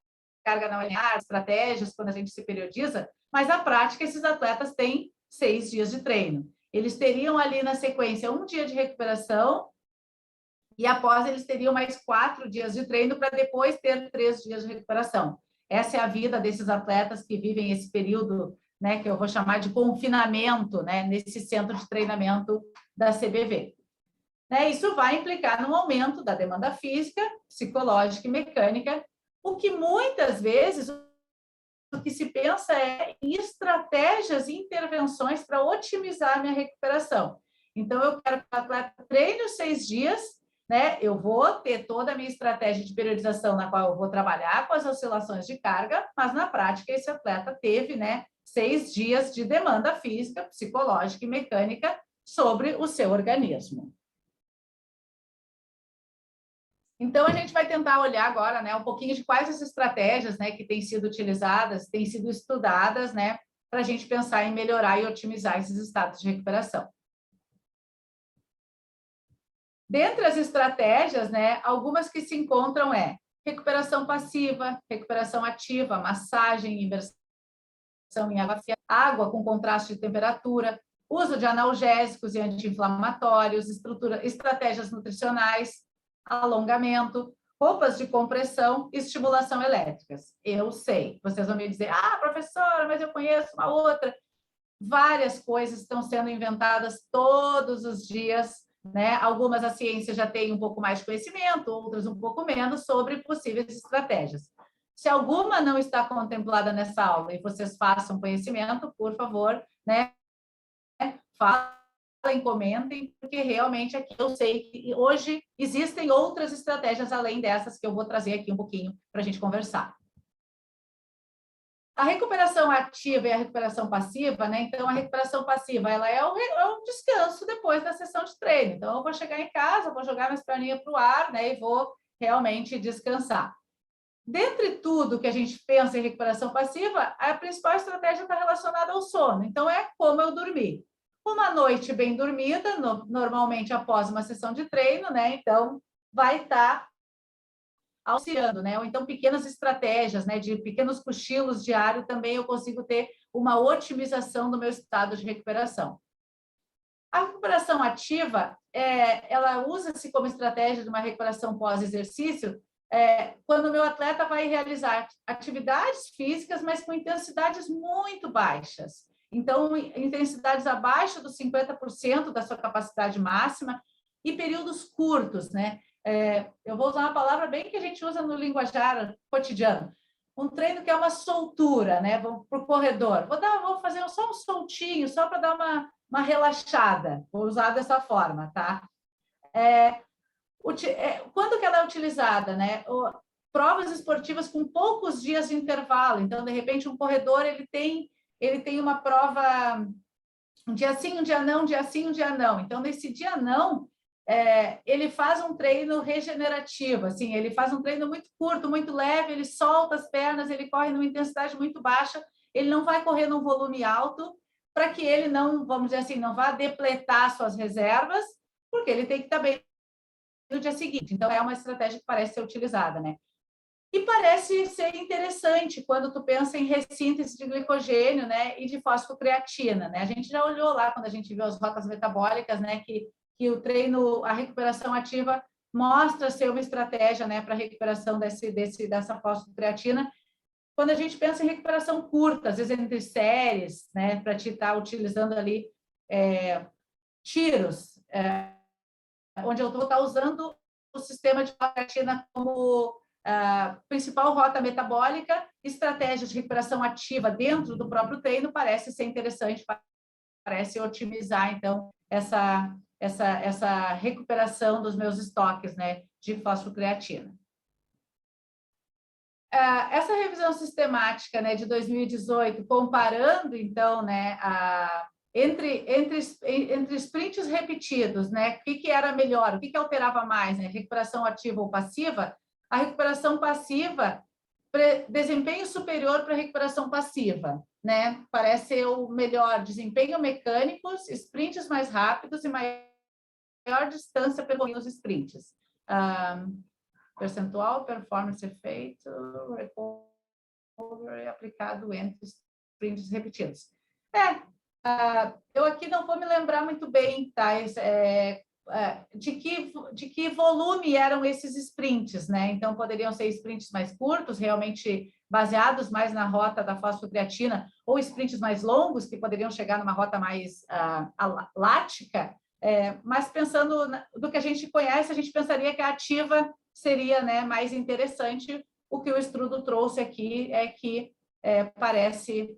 carga não linear, estratégias, quando a gente se periodiza? Mas, na prática, esses atletas têm 6 dias de treino. Eles teriam ali, na sequência, 1 dia de recuperação, e após eles teriam mais 4 dias de treino para depois ter 3 dias de recuperação. Essa é a vida desses atletas que vivem esse período, né, que eu vou chamar de confinamento, né, nesse centro de treinamento da CBV. Né, isso vai implicar no aumento da demanda física, psicológica e mecânica, o que muitas vezes o que se pensa é em estratégias e intervenções para otimizar a minha recuperação. Então, eu quero que o atleta treine os 6 dias, né? Eu vou ter toda a minha estratégia de periodização na qual eu vou trabalhar com as oscilações de carga, mas na prática esse atleta teve, né, 6 dias de demanda física, psicológica e mecânica sobre o seu organismo. Então, a gente vai tentar olhar agora, né, um pouquinho de quais as estratégias, né, que têm sido utilizadas, têm sido estudadas, né, para a gente pensar em melhorar e otimizar esses estados de recuperação. Dentre as estratégias, né, algumas que se encontram recuperação passiva, recuperação ativa, massagem, imersão em água fria, água com contraste de temperatura, uso de analgésicos e anti-inflamatórios, estratégias nutricionais, alongamento, roupas de compressão e estimulação elétricas. Eu sei, vocês vão me dizer, professora, mas eu conheço uma outra. Várias coisas estão sendo inventadas todos os dias, né? Algumas a ciência já tem um pouco mais de conhecimento, outras um pouco menos, sobre possíveis estratégias. Se alguma não está contemplada nessa aula e vocês façam conhecimento, por favor, né? Falem, comentem, porque realmente aqui eu sei que hoje existem outras estratégias além dessas que eu vou trazer aqui um pouquinho para a gente conversar. A recuperação ativa e a recuperação passiva, né? Então, a recuperação passiva, ela é o descanso depois da sessão de treino. Então, eu vou chegar em casa, vou jogar minhas perninhas para o ar, né? E vou realmente descansar. Dentre tudo que a gente pensa em recuperação passiva, a principal estratégia está relacionada ao sono. Então, é como eu dormir. Uma noite bem dormida, normalmente após uma sessão de treino, né? Então, vai estar auxiliando, né? Ou então pequenas estratégias, né? De pequenos cochilos diários também eu consigo ter uma otimização do meu estado de recuperação. A recuperação ativa, ela usa-se como estratégia de uma recuperação pós-exercício, quando o meu atleta vai realizar atividades físicas, mas com intensidades muito baixas. Então, intensidades abaixo dos 50% da sua capacidade máxima e períodos curtos, né? Eu vou usar uma palavra bem que a gente usa no linguajar cotidiano. Um treino que é uma soltura, né? Vamos para o corredor. Vou fazer só um soltinho, só para dar uma relaxada. Vou usar dessa forma, tá? Quando que ela é utilizada, né? Provas esportivas com poucos dias de intervalo. Então, de repente, um corredor ele tem uma prova um dia sim, um dia não, um dia sim, um dia não. Então, nesse dia não, ele faz um treino regenerativo, assim, ele faz um treino muito curto, muito leve, ele solta as pernas, ele corre numa intensidade muito baixa, ele não vai correr num volume alto, para que ele não, vamos dizer assim, não vá depletar suas reservas, porque ele tem que estar bem no dia seguinte. Então, é uma estratégia que parece ser utilizada, né? E parece ser interessante quando tu pensa em ressíntese de glicogênio, né, e de fosfocreatina, né? A gente já olhou lá quando a gente viu as rotas metabólicas, né, que o treino, a recuperação ativa mostra ser uma estratégia, né, para a recuperação dessa fosfocreatina. Quando a gente pensa em recuperação curta, às vezes entre séries, né, para te estar utilizando ali tiros, onde eu vou estar usando o sistema de creatina como principal rota metabólica, estratégias de recuperação ativa dentro do próprio treino parece ser interessante, parece otimizar, então, essa recuperação dos meus estoques, né, de fosfocreatina. Essa revisão sistemática, né, de 2018, comparando, então, né, entre sprints repetidos, né, o que era melhor, o que alterava mais, né, recuperação ativa ou passiva? A recuperação passiva, desempenho superior para a recuperação passiva, né? Parece ser o melhor desempenho mecânicos, sprints mais rápidos e maior distância percorrida nos sprints. Percentual, performance efeito, recovery aplicado entre sprints repetidos. Eu aqui não vou me lembrar muito bem, tá? De que volume eram esses sprints, né? Então, poderiam ser sprints mais curtos, realmente baseados mais na rota da fosfocreatina, ou sprints mais longos, que poderiam chegar numa rota mais lática, mas pensando do que a gente conhece, a gente pensaria que a ativa seria, né, mais interessante. O que o estudo trouxe aqui é que parece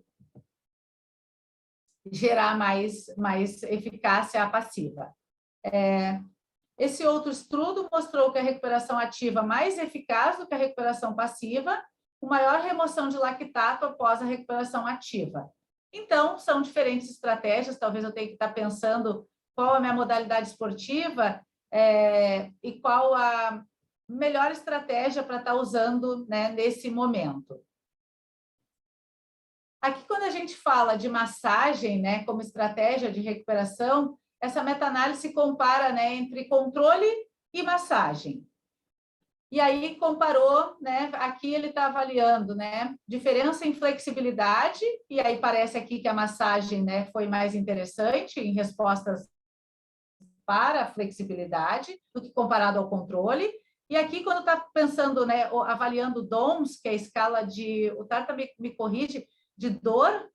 gerar mais eficácia passiva. Esse outro estudo mostrou que a recuperação ativa é mais eficaz do que a recuperação passiva, com maior remoção de lactato após a recuperação ativa. Então, são diferentes estratégias, talvez eu tenha que estar pensando qual a minha modalidade esportiva e qual a melhor estratégia para estar usando, né, nesse momento. Aqui, quando a gente fala de massagem, né, como estratégia de recuperação, essa meta-análise compara, né, entre controle e massagem. E aí comparou, né, aqui ele está avaliando, né, diferença em flexibilidade, e aí parece aqui que a massagem, né, foi mais interessante em respostas para a flexibilidade do que comparado ao controle. E aqui, quando está pensando, né, avaliando DOMS, que é a escala de, o Tarta me corrige, de dor,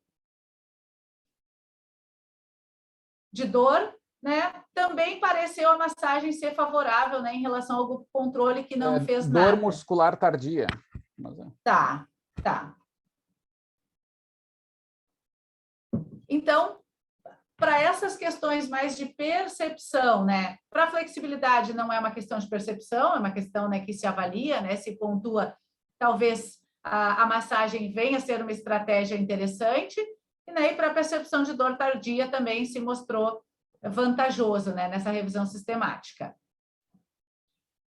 né, também pareceu a massagem ser favorável, né, em relação ao grupo controle que não fez nada. Dor muscular tardia. Tá. Então, para essas questões mais de percepção, né, para a flexibilidade não é uma questão de percepção, é uma questão, né, que se avalia, né, se pontua, talvez a massagem venha a ser uma estratégia interessante, e, né, para a percepção de dor tardia também se mostrou vantajoso, né, nessa revisão sistemática.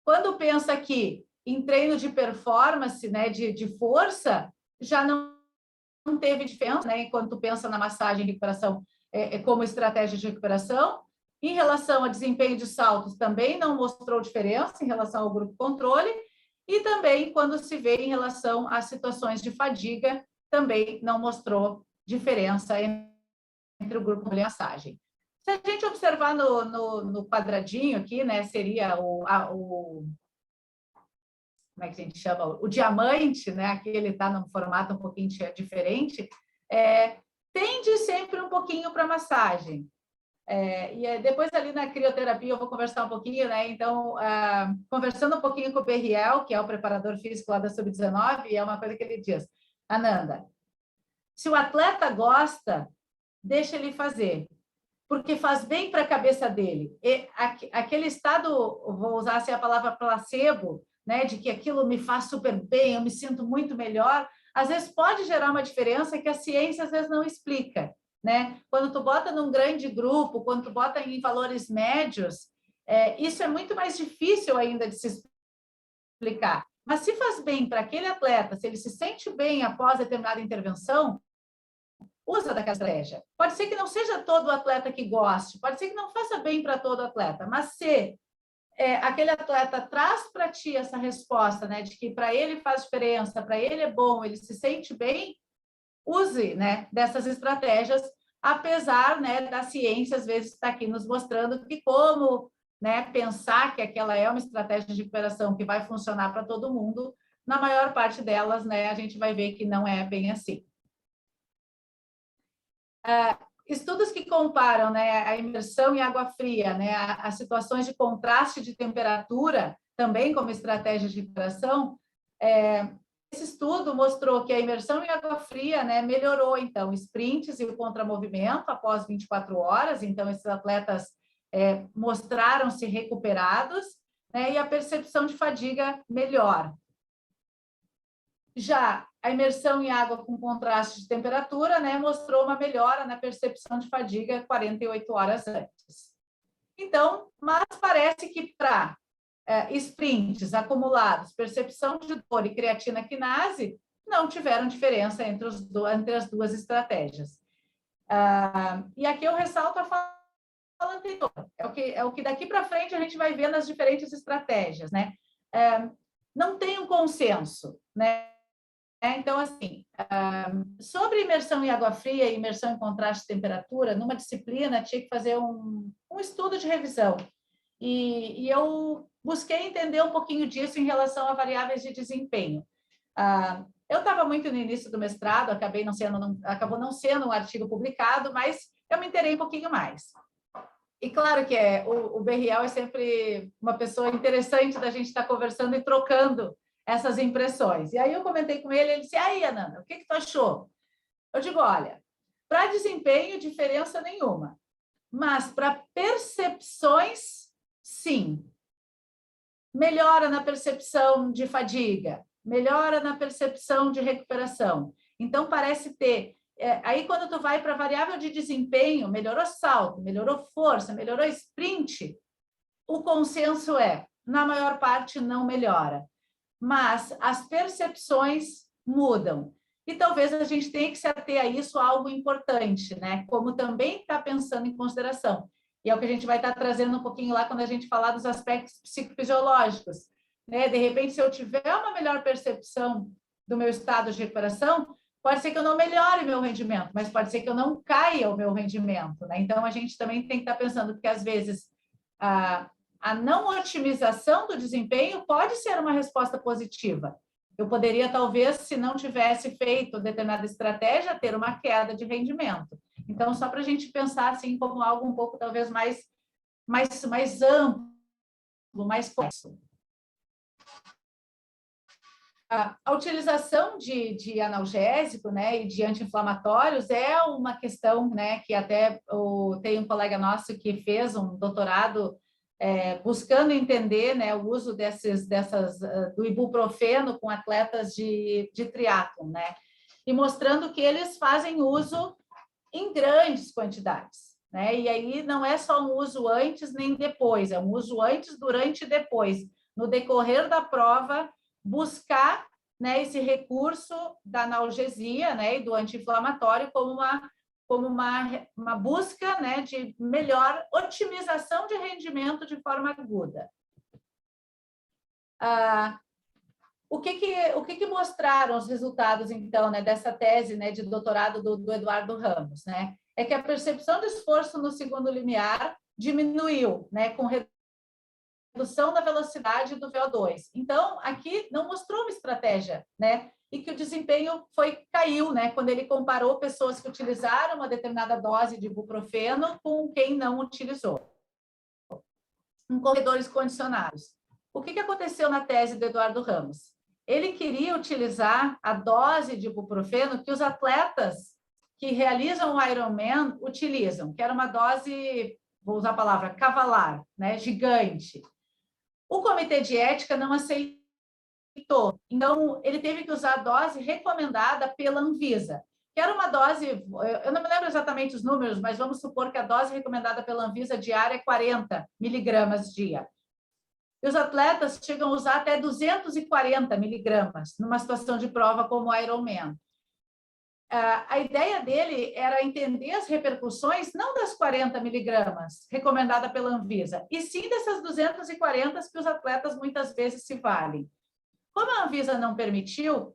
Quando pensa aqui em treino de performance, né, de força, já não teve diferença, né, enquanto pensa na massagem e recuperação como estratégia de recuperação. Em relação a desempenho de saltos, também não mostrou diferença em relação ao grupo controle, e também quando se vê em relação a situações de fadiga, também não mostrou diferença entre o grupo controle e a massagem. Se a gente observar no quadradinho aqui, né, seria como é que a gente chama? O diamante, né? Aqui ele está num formato um pouquinho diferente, tende sempre um pouquinho para massagem. E depois ali na crioterapia eu vou conversar um pouquinho, né? Então, conversando um pouquinho com o Berriel, que é o preparador físico lá da Sub-19, é uma coisa que ele diz: Ananda, se o atleta gosta, deixa ele fazer, porque faz bem para a cabeça dele. E aquele estado, vou usar assim a palavra placebo, né, de que aquilo me faz super bem, eu me sinto muito melhor, às vezes pode gerar uma diferença que a ciência às vezes não explica, né? Quando tu bota num grande grupo, quando tu bota em valores médios, isso é muito mais difícil ainda de se explicar. Mas se faz bem para aquele atleta, se ele se sente bem após determinada intervenção, usa daquela estratégia. Pode ser que não seja todo atleta que goste, pode ser que não faça bem para todo atleta, mas se aquele atleta traz para ti essa resposta, né, de que para ele faz diferença, para ele é bom, ele se sente bem, use, né, dessas estratégias, apesar, né, da ciência às vezes está aqui nos mostrando que como, né, pensar que aquela é uma estratégia de recuperação que vai funcionar para todo mundo, na maior parte delas, né, a gente vai ver que não é bem assim. Estudos que comparam, né, a imersão em água fria, né, as situações de contraste de temperatura, também como estratégia de recuperação, esse estudo mostrou que a imersão em água fria, né, melhorou, então, sprints e o contramovimento após 24 horas, então, esses atletas mostraram-se recuperados, né, e a percepção de fadiga melhor. Já a imersão em água com contraste de temperatura, né, mostrou uma melhora na percepção de fadiga 48 horas antes. Então, mas parece que para sprints acumulados, percepção de dor e creatina quinase, não tiveram diferença entre as duas estratégias. E aqui eu ressalto a fala anterior, é o que daqui para frente a gente vai ver nas diferentes estratégias, né? Não tem um consenso, né? Então, assim, sobre imersão em água fria e imersão em contraste de temperatura, numa disciplina tinha que fazer um estudo de revisão. E eu busquei entender um pouquinho disso em relação a variáveis de desempenho. Eu estava muito no início do mestrado, acabou não sendo um artigo publicado, mas eu me interei um pouquinho mais. E claro que o Berriel é sempre uma pessoa interessante da gente estar conversando e trocando essas impressões. E aí eu comentei com ele, ele disse, aí, Ananda, o que tu achou? Eu digo, olha, para desempenho, diferença nenhuma, mas para percepções, sim. Melhora na percepção de fadiga, melhora na percepção de recuperação. Então, parece ter... aí, quando tu vai para a variável de desempenho, melhorou salto, melhorou força, melhorou sprint, o consenso na maior parte, não melhora. Mas as percepções mudam. E talvez a gente tenha que se ater a isso, algo importante, né? Como também está pensando em consideração. E é o que a gente vai estar trazendo um pouquinho lá quando a gente falar dos aspectos psicofisiológicos, né? De repente, se eu tiver uma melhor percepção do meu estado de recuperação, pode ser que eu não melhore meu rendimento, mas pode ser que eu não caia o meu rendimento, né? Então, a gente também tem que estar pensando que, às vezes, a não otimização do desempenho pode ser uma resposta positiva. Eu poderia, talvez, se não tivesse feito determinada estratégia, ter uma queda de rendimento. Então, só para a gente pensar assim como algo um pouco, talvez, mais amplo, mais complexo. A utilização de analgésico, né, e de anti-inflamatórios é uma questão, né, que até tem um colega nosso que fez um doutorado buscando entender, né, o uso do ibuprofeno com atletas de triatlon, né, e mostrando que eles fazem uso em grandes quantidades, né, e aí não é só um uso antes nem depois, é um uso antes, durante e depois, no decorrer da prova, buscar, né, esse recurso da analgesia, né, e do anti-inflamatório como uma busca, né, de melhor otimização de rendimento de forma aguda. O que mostraram os resultados, então, né, dessa tese, né, de doutorado do Eduardo Ramos, né? É que a percepção de esforço no segundo limiar diminuiu, né, com redução da velocidade do VO2. Então, aqui não mostrou uma estratégia, né? E que o desempenho caiu, né? Quando ele comparou pessoas que utilizaram uma determinada dose de ibuprofeno com quem não utilizou, em corredores condicionados. O que aconteceu na tese do Eduardo Ramos? Ele queria utilizar a dose de ibuprofeno que os atletas que realizam o Ironman utilizam, que era uma dose, vou usar a palavra, cavalar, né? Gigante. O comitê de ética não aceitou. Então, ele teve que usar a dose recomendada pela Anvisa, que era uma dose, eu não me lembro exatamente os números, mas vamos supor que a dose recomendada pela Anvisa diária é 40 miligramas dia. E os atletas chegam a usar até 240 miligramas numa situação de prova como o Ironman. a ideia dele era entender as repercussões, não das 40 miligramas recomendada pela Anvisa, e sim dessas 240 que os atletas muitas vezes se valem. Como a Anvisa não permitiu,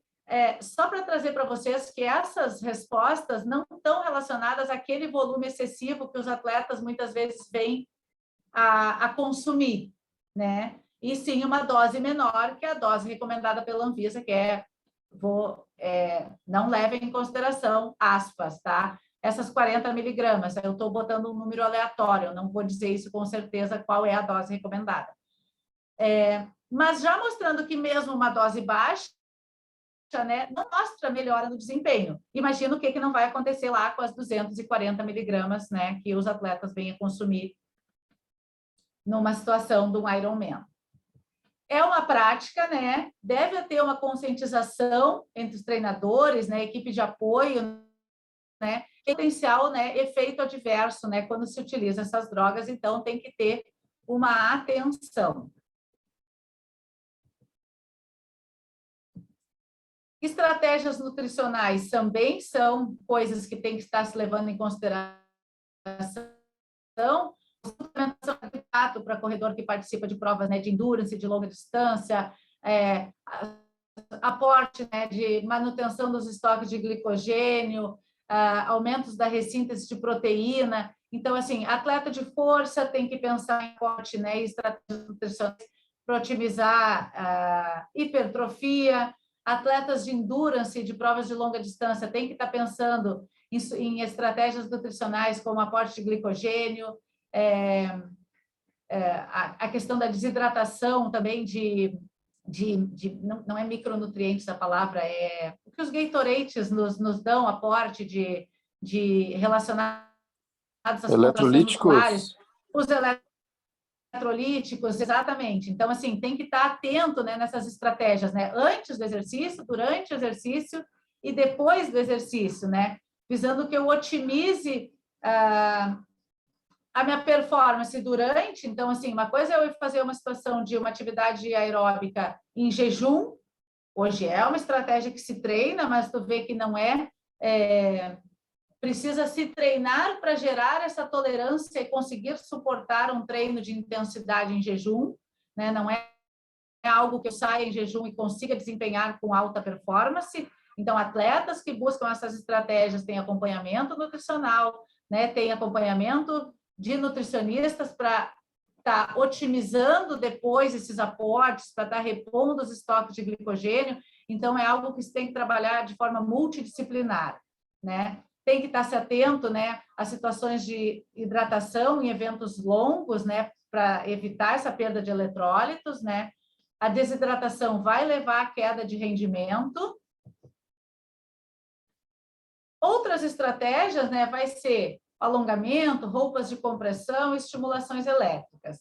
só para trazer para vocês que essas respostas não estão relacionadas àquele volume excessivo que os atletas muitas vezes vêm a consumir, né? E sim uma dose menor que a dose recomendada pela Anvisa, que não levem em consideração, aspas, tá? Essas 40 miligramas, eu estou botando um número aleatório, eu não vou dizer isso com certeza qual é a dose recomendada. Mas já mostrando que mesmo uma dose baixa, né, não mostra melhora no desempenho. Imagina o que não vai acontecer lá com as 240 miligramas, né, que os atletas vêm a consumir numa situação do Ironman. É uma prática, né? Deve ter uma conscientização entre os treinadores, né, equipe de apoio, né, potencial, né, efeito adverso, né, quando se utiliza essas drogas, então tem que ter uma atenção. Estratégias nutricionais também são coisas que tem que estar se levando em consideração. Suplementação de carboidrato para corredor que participa de provas, né, de endurance, de longa distância, aporte, né, de manutenção dos estoques de glicogênio, aumentos da ressíntese de proteína. Então, assim, atleta de força tem que pensar em aporte, né, e estratégias nutricionais para otimizar a hipertrofia. Atletas de endurance, de provas de longa distância, tem que estar pensando em estratégias nutricionais como aporte de glicogênio, a questão da desidratação também não é micronutrientes a palavra, o que os Gatorades nos dão, aporte relacionados às contrações musculares, os eletrolíticos, exatamente. Então, assim, tem que estar atento, né, nessas estratégias, né, antes do exercício, durante o exercício e depois do exercício, né, visando que eu otimize a minha performance durante. Então, assim, uma coisa é eu fazer uma situação de uma atividade aeróbica em jejum, hoje é uma estratégia que se treina, mas tu vê que não precisa se treinar para gerar essa tolerância e conseguir suportar um treino de intensidade em jejum, né? Não é algo que eu saia em jejum e consiga desempenhar com alta performance. Então, atletas que buscam essas estratégias têm acompanhamento nutricional, né? Tem acompanhamento de nutricionistas para estar otimizando depois esses aportes, para estar repondo os estoques de glicogênio. Então, é algo que se tem que trabalhar de forma multidisciplinar, né? Tem que estar se atento, né, a situações de hidratação em eventos longos, né, para evitar essa perda de eletrólitos, né? A desidratação vai levar à queda de rendimento. Outras estratégias, né, vai ser alongamento, roupas de compressão e estimulações elétricas.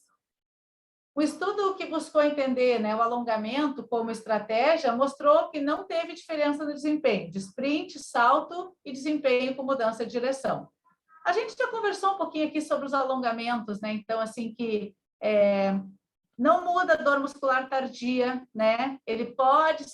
O estudo que buscou entender, né, o alongamento como estratégia mostrou que não teve diferença no desempenho de sprint, salto e desempenho com mudança de direção. A gente já conversou um pouquinho aqui sobre os alongamentos, né? Então, assim, que não muda a dor muscular tardia, né? Ele pode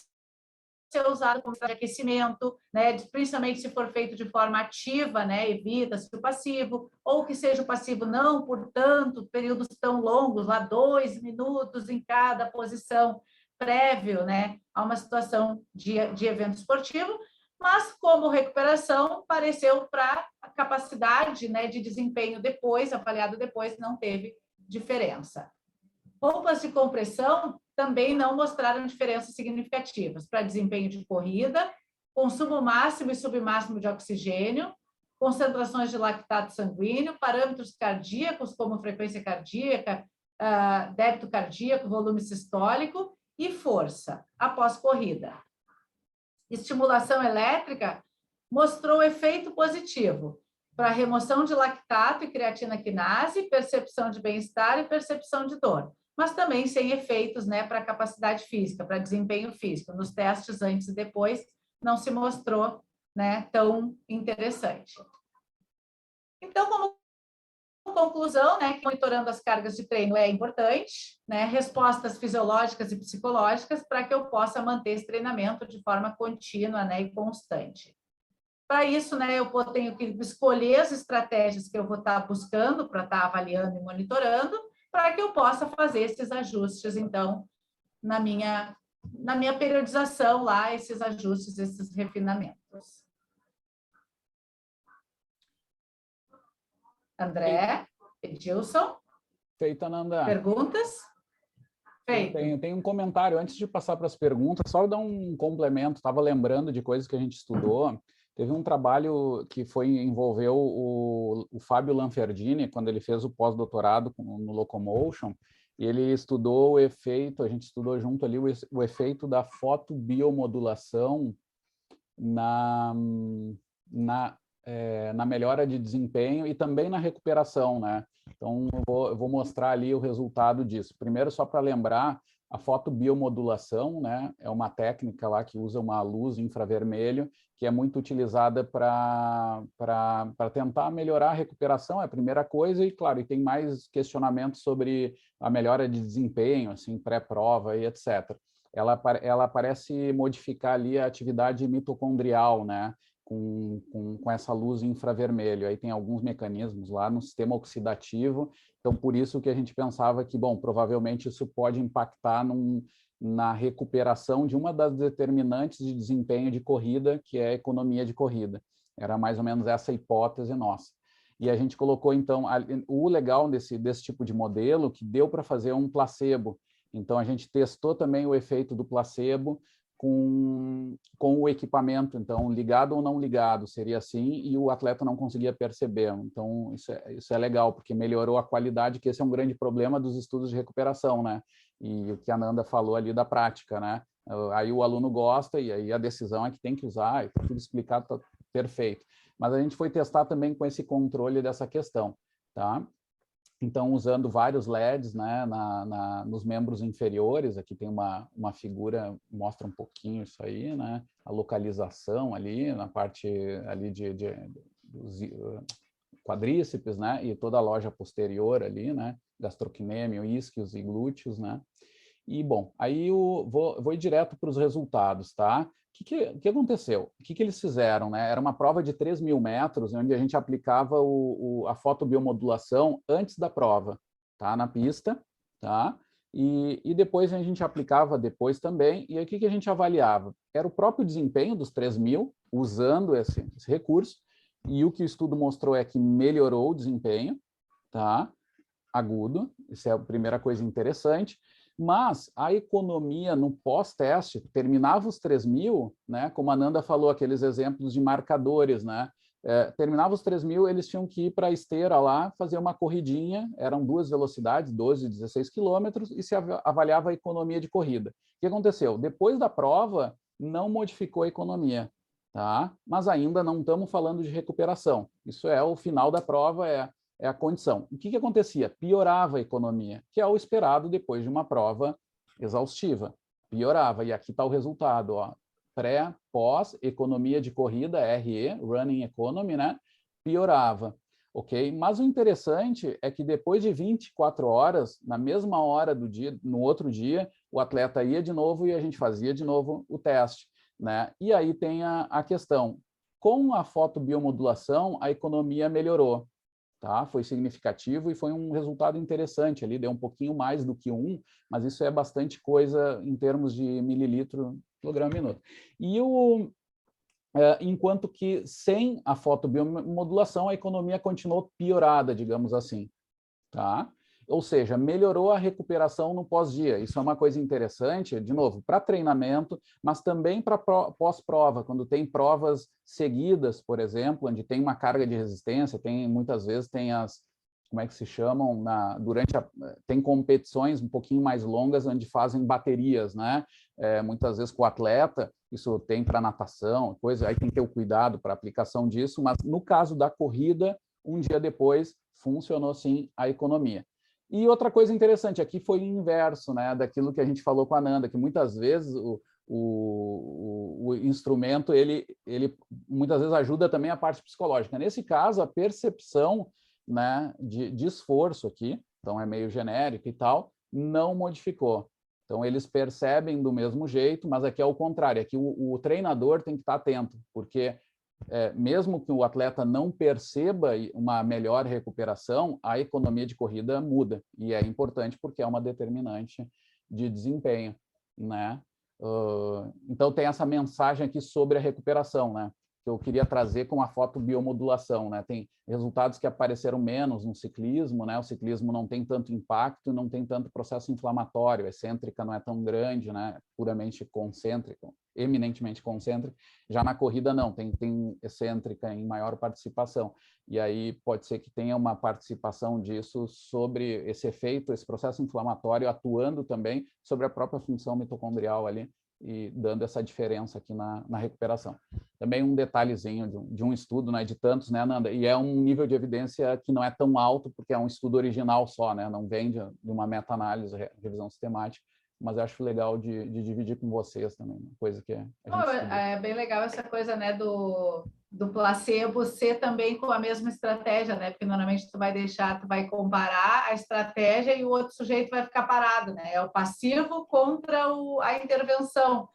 ser usado como estratégia de aquecimento, né? Principalmente se for feito de forma ativa, né? Evita-se o passivo, ou que seja o passivo não por tanto, períodos tão longos, lá 2 minutos em cada posição, prévio, né? A uma situação de evento esportivo, mas como recuperação, pareceu para a capacidade, né, de desempenho depois, avaliado depois, não teve diferença. Roupas de compressão também não mostraram diferenças significativas para desempenho de corrida, consumo máximo e submáximo de oxigênio, concentrações de lactato sanguíneo, parâmetros cardíacos, como frequência cardíaca, débito cardíaco, volume sistólico e força após corrida. Estimulação elétrica mostrou efeito positivo para remoção de lactato e creatina quinase, percepção de bem-estar e percepção de dor, mas também sem efeitos, né, para capacidade física, para desempenho físico. Nos testes antes e depois não se mostrou, né, tão interessante. Então, como conclusão, né, que monitorando as cargas de treino é importante, né, respostas fisiológicas e psicológicas para que eu possa manter esse treinamento de forma contínua, né, e constante. Para isso, né, eu tenho que escolher as estratégias que eu vou estar buscando para estar avaliando e monitorando, para que eu possa fazer esses ajustes, então, na minha periodização lá, esses ajustes, esses refinamentos. André, Edilson, Feita, Nanda. perguntas? Feito. Tem um comentário, antes de passar para as perguntas, só dar um complemento, estava lembrando de coisas que a gente estudou. Teve um trabalho que envolveu o Fábio Lanferdini, quando ele fez o pós-doutorado no Locomotion, e ele estudou o efeito, a gente estudou junto ali o efeito da fotobiomodulação na melhora de desempenho e também na recuperação, né? Então, eu vou mostrar ali o resultado disso. Primeiro, só para lembrar, a fotobiomodulação, né, é uma técnica lá que usa uma luz infravermelho, que é muito utilizada para tentar melhorar a recuperação, é a primeira coisa, e claro, e tem mais questionamentos sobre a melhora de desempenho, assim, pré-prova e etc. Ela parece modificar ali a atividade mitocondrial, né, com essa luz infravermelho. Aí tem alguns mecanismos lá no sistema oxidativo, então por isso que a gente pensava que, bom, provavelmente isso pode impactar na recuperação de uma das determinantes de desempenho de corrida, que é a economia de corrida. Era mais ou menos essa hipótese nossa. E a gente colocou, então, o legal desse tipo de modelo, que deu para fazer um placebo. Então, a gente testou também o efeito do placebo com o equipamento, então, ligado ou não ligado, seria assim, e o atleta não conseguia perceber. Então, isso é legal, porque melhorou a qualidade, que esse é um grande problema dos estudos de recuperação, né? E o que a Nanda falou ali da prática, né? Aí o aluno gosta, e aí a decisão é que tem que usar, e tá tudo explicado, tá perfeito. Mas a gente foi testar também com esse controle dessa questão, tá? Então, usando vários LEDs, né, nos membros inferiores, aqui tem uma figura, mostra um pouquinho isso aí, né, a localização ali, na parte ali dos quadríceps, né, e toda a loja posterior ali, né, gastrocnêmio, isquios e glúteos, né. E, bom, aí vou ir direto para os resultados, tá? O que aconteceu? O que eles fizeram, né? Era uma prova de 3.000 metros, onde a gente aplicava a fotobiomodulação antes da prova, tá? Na pista, tá? E depois a gente aplicava depois também, e aí o que a gente avaliava? Era o próprio desempenho dos 3.000, usando esse recurso, e o que o estudo mostrou é que melhorou o desempenho, tá? Agudo, isso é a primeira coisa interessante. Mas a economia no pós-teste, terminava os 3.000, né, como a Nanda falou, aqueles exemplos de marcadores, né, terminava os 3.000, eles tinham que ir para a esteira lá, fazer uma corridinha, eram 2 velocidades, 12 e 16 quilômetros, e se avaliava a economia de corrida. O que aconteceu? Depois da prova, não modificou a economia, tá? Mas ainda não estamos falando de recuperação. Isso é o final da prova, é a condição. O que acontecia? Piorava a economia, que é o esperado depois de uma prova exaustiva. Piorava, e aqui está o resultado, ó. Pré, pós, economia de corrida, RE, Running Economy, né? Piorava, ok? Mas o interessante é que depois de 24 horas, na mesma hora do dia, no outro dia, o atleta ia de novo e a gente fazia de novo o teste, né? E aí tem a questão, com a fotobiomodulação, a economia melhorou. Tá? Foi significativo e foi um resultado interessante ali, deu um pouquinho mais do que 1, mas isso é bastante coisa em termos de mililitro quilograma minuto. E enquanto que sem a fotobiomodulação a economia continuou piorada, digamos assim, tá? Ou seja, melhorou a recuperação no pós-dia. Isso é uma coisa interessante, de novo, para treinamento, mas também para pós-prova, quando tem provas seguidas, por exemplo, onde tem uma carga de resistência, muitas vezes tem como é que se chamam, tem competições um pouquinho mais longas, onde fazem baterias, né? Muitas vezes com o atleta, isso tem para natação, coisa, aí tem que ter o cuidado para a aplicação disso, mas no caso da corrida, um dia depois, funcionou sim a economia. E outra coisa interessante, aqui foi o inverso, né, daquilo que a gente falou com a Nanda, que muitas vezes o instrumento, ele muitas vezes ajuda também a parte psicológica. Nesse caso, a percepção, né, de esforço aqui, então é meio genérico e tal, não modificou. Então, eles percebem do mesmo jeito, mas aqui é o contrário, aqui o treinador tem que estar atento, porque mesmo que o atleta não perceba uma melhor recuperação, a economia de corrida muda, e é importante porque é uma determinante de desempenho, né? Então, tem essa mensagem aqui sobre a recuperação, né? Que eu queria trazer com a fotobiomodulação, né? Tem resultados que apareceram menos no ciclismo, né? O ciclismo não tem tanto impacto, não tem tanto processo inflamatório, a excêntrica não é tão grande, né? Puramente concêntrica, eminentemente concêntrica. Já na corrida não, tem excêntrica em maior participação. E aí pode ser que tenha uma participação disso sobre esse efeito, esse processo inflamatório atuando também sobre a própria função mitocondrial ali, e dando essa diferença aqui na recuperação. Também um detalhezinho de um estudo, né, de tantos, né, Nanda? E é um nível de evidência que não é tão alto, porque é um estudo original só, né? Não vem de uma meta-análise, revisão sistemática, mas eu acho legal de dividir com vocês também, uma coisa que a gente estuda. É bem legal essa coisa, né, do placebo ser também com a mesma estratégia, né? Porque normalmente tu vai comparar a estratégia e o outro sujeito vai ficar parado, né? É o passivo contra a intervenção.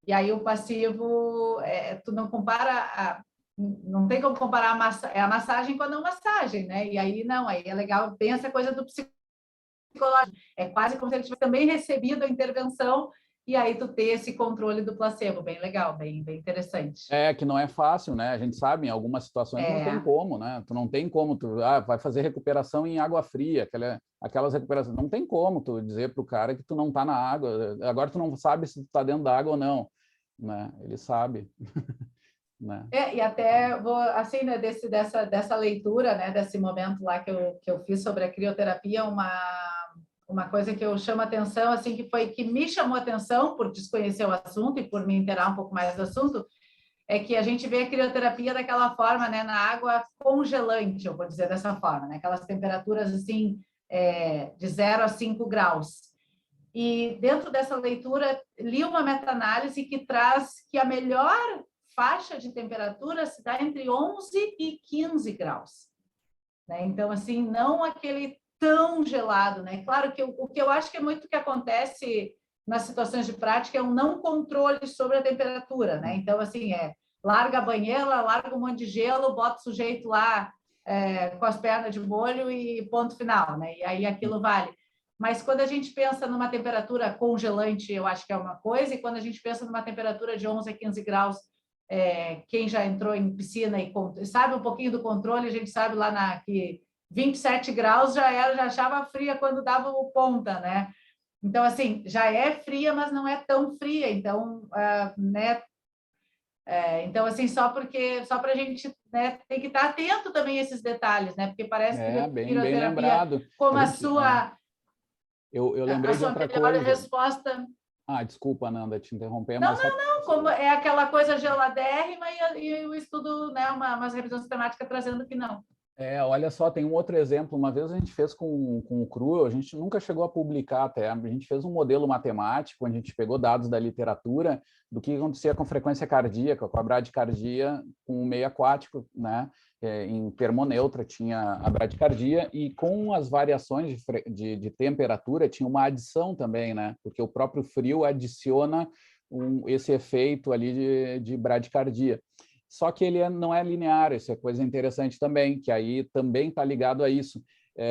E aí o passivo, tu não compara, não tem como comparar a massagem com a não massagem, né? E aí não, aí é legal, tem essa coisa do psicológico, é quase como se ele tivesse também recebido a intervenção e aí tu ter esse controle do placebo, bem legal, bem interessante. Que não é fácil, né? A gente sabe, em algumas situações não tem como, né? Tu não tem como, vai fazer recuperação em água fria, aquelas recuperações, não tem como tu dizer para o cara que tu não está na água, agora tu não sabe se tu está dentro da água ou não, né? Ele sabe. Né? E até vou assim, né, dessa leitura, né, desse momento lá que eu fiz sobre a crioterapia, uma coisa que eu chamo a atenção, assim, que me chamou a atenção por desconhecer o assunto e por me inteirar um pouco mais do assunto, é que a gente vê a crioterapia daquela forma, né, na água congelante, eu vou dizer dessa forma, né, aquelas temperaturas assim de 0 a 5 graus. E dentro dessa leitura li uma meta-análise que traz que a melhor faixa de temperatura se dá entre 11 e 15 graus. Né? Então, assim, não aquele tão gelado, né? Claro que o que eu acho que é muito o que acontece nas situações de prática é um não controle sobre a temperatura, né? Então, assim, larga a banheira, larga um monte de gelo, bota o sujeito lá com as pernas de molho e ponto final, né? E aí aquilo vale. Mas quando a gente pensa numa temperatura congelante, eu acho que é uma coisa, e quando a gente pensa numa temperatura de 11 a 15 graus, quem já entrou em piscina e sabe um pouquinho do controle, a gente sabe lá que 27 graus já achava fria quando dava o ponta, né? Então, assim, já é fria, mas não é tão fria. Então, né? Então, assim, só para a gente, né, tem que estar atento também a esses detalhes, né? Porque parece que a bem crioterapia, lembrado. como a sua... Eu lembrei de outra coisa. Resposta... Desculpa, Nanda, te interromper, mas... Não, como é aquela coisa geladérrima e o estudo, né, umas revisões sistemáticas trazendo que não. Olha só, tem um outro exemplo. Uma vez a gente fez com o CRU, a gente nunca chegou a publicar até, a gente fez um modelo matemático, onde a gente pegou dados da literatura do que acontecia com frequência cardíaca, com a bradicardia, com o meio aquático, né? Em termoneutra tinha a bradicardia, e com as variações de temperatura tinha uma adição também, né? Porque o próprio frio adiciona esse efeito ali de bradicardia. Só que ele não é linear, isso é coisa interessante também, que aí também está ligado a isso.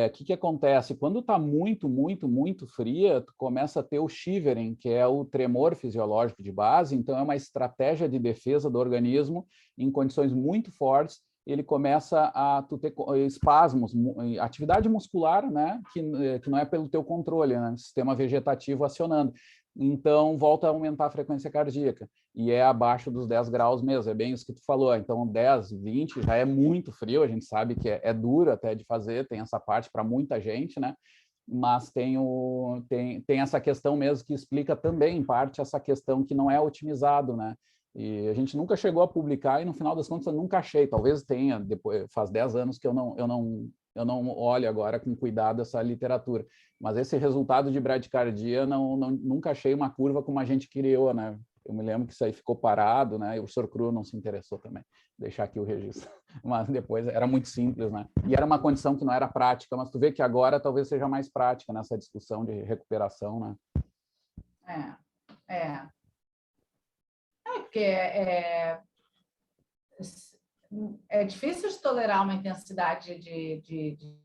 O que acontece? Quando está muito, muito, muito fria, tu começa a ter o shivering, que é o tremor fisiológico de base, então é uma estratégia de defesa do organismo em condições muito fortes, ele começa a tu ter espasmos, atividade muscular, né, que não é pelo teu controle, né, sistema vegetativo acionando. Então, volta a aumentar a frequência cardíaca, e é abaixo dos 10 graus mesmo, é bem isso que tu falou. Então, 10, 20 já é muito frio, a gente sabe que é duro até de fazer, tem essa parte para muita gente, né? Mas tem essa questão mesmo que explica também, em parte, essa questão que não é otimizado, né? E a gente nunca chegou a publicar, e no final das contas eu nunca achei, talvez tenha, depois, faz 10 anos que eu não olho agora com cuidado essa literatura. Mas esse resultado de bradicardia, nunca achei uma curva como a gente criou, né? Eu me lembro que isso aí ficou parado, né? E o professor Cru não se interessou também. Deixar aqui o registro. Mas depois era muito simples, né? E era uma condição que não era prática, mas tu vê que agora talvez seja mais prática nessa discussão de recuperação, né? Porque é difícil de tolerar uma intensidade de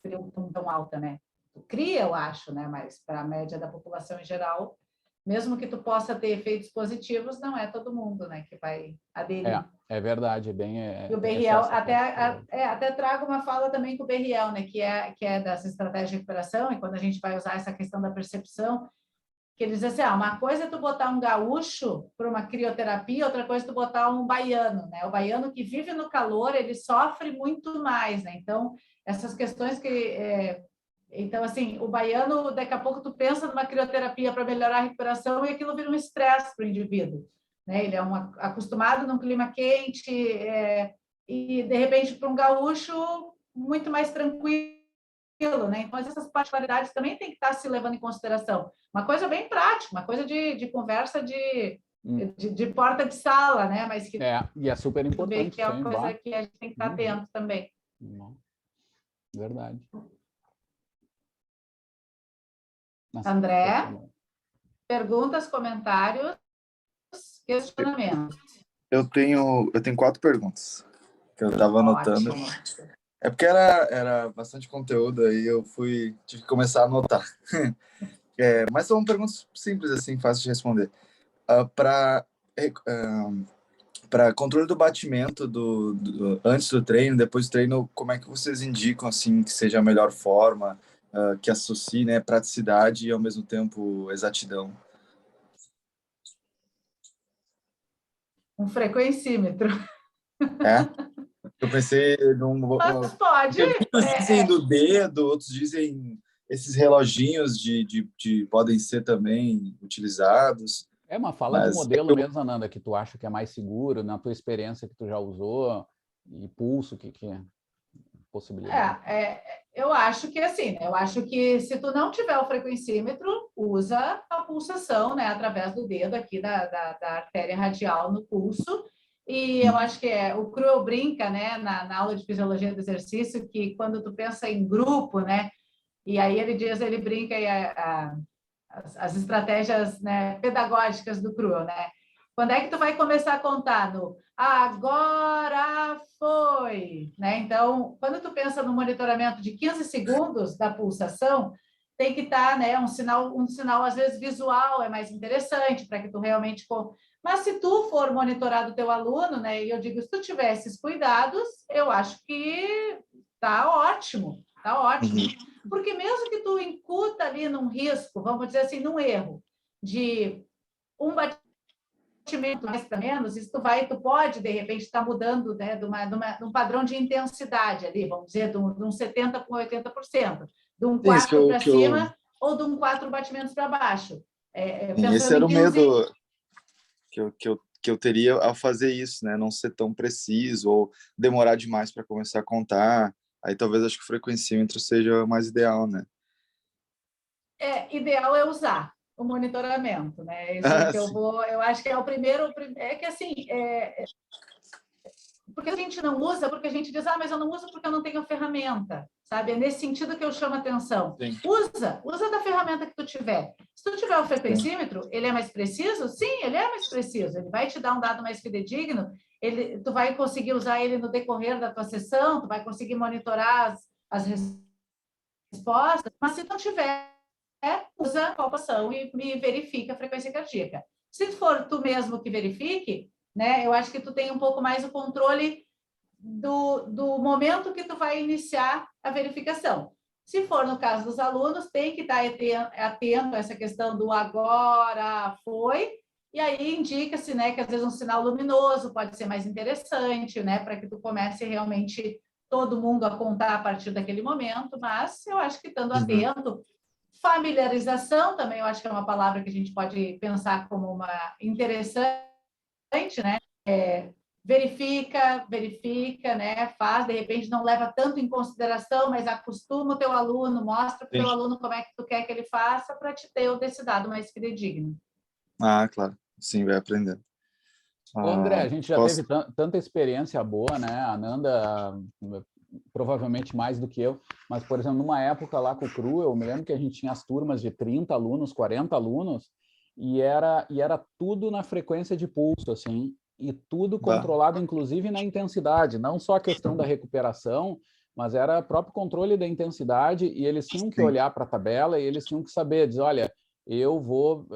frio tão alta, né? Tu cria, eu acho, né? Mas para a média da população em geral, mesmo que tu possa ter efeitos positivos, não é todo mundo, né, que vai aderir. É verdade, E o Berriel, até trago uma fala também com o Berriel, né, que é dessa estratégia de recuperação, e quando a gente vai usar essa questão da percepção, que ele diz assim, uma coisa é tu botar um gaúcho para uma crioterapia, outra coisa é tu botar um baiano, né? O baiano que vive no calor, ele sofre muito mais, né? Então, essas questões que... Então, assim, o baiano, daqui a pouco tu pensa numa crioterapia para melhorar a recuperação e aquilo vira um estresse para o indivíduo, né? Ele é acostumado num clima quente e, de repente, para um gaúcho, muito mais tranquilo, né? Então, essas particularidades também tem que estar se levando em consideração. Uma coisa bem prática, uma coisa de conversa de porta de sala, né? Mas que e é super importante. Que é uma coisa que a gente tem que estar atento também. Verdade. André, perguntas, comentários, questionamentos. Eu tenho 4 perguntas que eu estava anotando. É porque era bastante conteúdo, aí eu tive que começar a anotar. Mas são perguntas simples, assim, fáceis de responder. Para controle do batimento antes do treino, depois do treino, como é que vocês indicam, assim, que seja a melhor forma, que associe, né, praticidade e, ao mesmo tempo, exatidão? Um frequencímetro. Eu pensei Mas pode. Muitos dizem do dedo, outros dizem esses reloginhos podem ser também utilizados. Uma fala de modelo mesmo, Ananda, que tu acha que é mais seguro, na tua experiência que tu já usou, e pulso, que é possibilidade. Eu acho que assim, né? Eu acho que se tu não tiver o frequencímetro, usa a pulsação, né? Através do dedo aqui da artéria radial no pulso. E eu acho que o Cruel brinca, né? Na aula de fisiologia do exercício, que quando tu pensa em grupo, né? E aí ele brinca aí as estratégias, né, pedagógicas do Cruel, né? Quando é que tu vai começar a contar no agora foi, né? Então, quando tu pensa no monitoramento de 15 segundos da pulsação, tem que estar, né, um sinal às vezes visual é mais interessante para que tu realmente... Mas se tu for monitorar do teu aluno, né, e eu digo, se tu tiver esses cuidados, eu acho que tá ótimo, tá ótimo. Porque mesmo que tu incuta ali num risco, vamos dizer assim, num erro, de um batimento mais para menos, isso tu pode, de repente, estar mudando, né, de um padrão de intensidade ali, vamos dizer, de um 70% para 80%, de um 4 para cima ou de um 4 batimentos para baixo. Esse era o medo que eu teria ao fazer isso, né? Não ser tão preciso ou demorar demais para começar a contar. Aí talvez acho que o frequencímetro seja mais ideal, né? Ideal é usar o monitoramento, né? Isso que eu acho que é o primeiro, é que assim, porque a gente não usa, porque a gente diz, mas eu não uso porque eu não tenho ferramenta, sabe? É nesse sentido que eu chamo a atenção. Sim. Usa da ferramenta que tu tiver. Se tu tiver o frequencímetro, ele é mais preciso? Sim, ele é mais preciso. Ele vai te dar um dado mais fidedigno, tu vai conseguir usar ele no decorrer da tua sessão, tu vai conseguir monitorar as respostas, mas se não tiver, usa a palpação e verifica a frequência cardíaca. Se for tu mesmo que verifique, né, eu acho que tu tem um pouco mais o controle do momento que tu vai iniciar a verificação. Se for no caso dos alunos, tem que estar atento a essa questão do agora foi, e aí indica-se, né, que às vezes um sinal luminoso pode ser mais interessante, né, para que tu comece realmente todo mundo a contar a partir daquele momento, mas eu acho que estando atento, familiarização também eu acho que é uma palavra que a gente pode pensar como uma interessante, né? Verifica, né? Faz, de repente não leva tanto em consideração, mas acostuma o teu aluno, mostra para o teu aluno como é que tu quer que ele faça para te ter esse dado mais fidedigno. Claro. Sim, vai aprendendo. André, a gente já teve tanta experiência boa, né? A Nanda provavelmente mais do que eu, mas, por exemplo, numa época lá com o CRU, eu me lembro que a gente tinha as turmas de 30 alunos, 40 alunos, e era tudo na frequência de pulso, assim, e tudo controlado, inclusive na intensidade, não só a questão da recuperação, mas era o próprio controle da intensidade, e eles tinham que olhar para a tabela e eles tinham que saber, dizer, olha, eu vou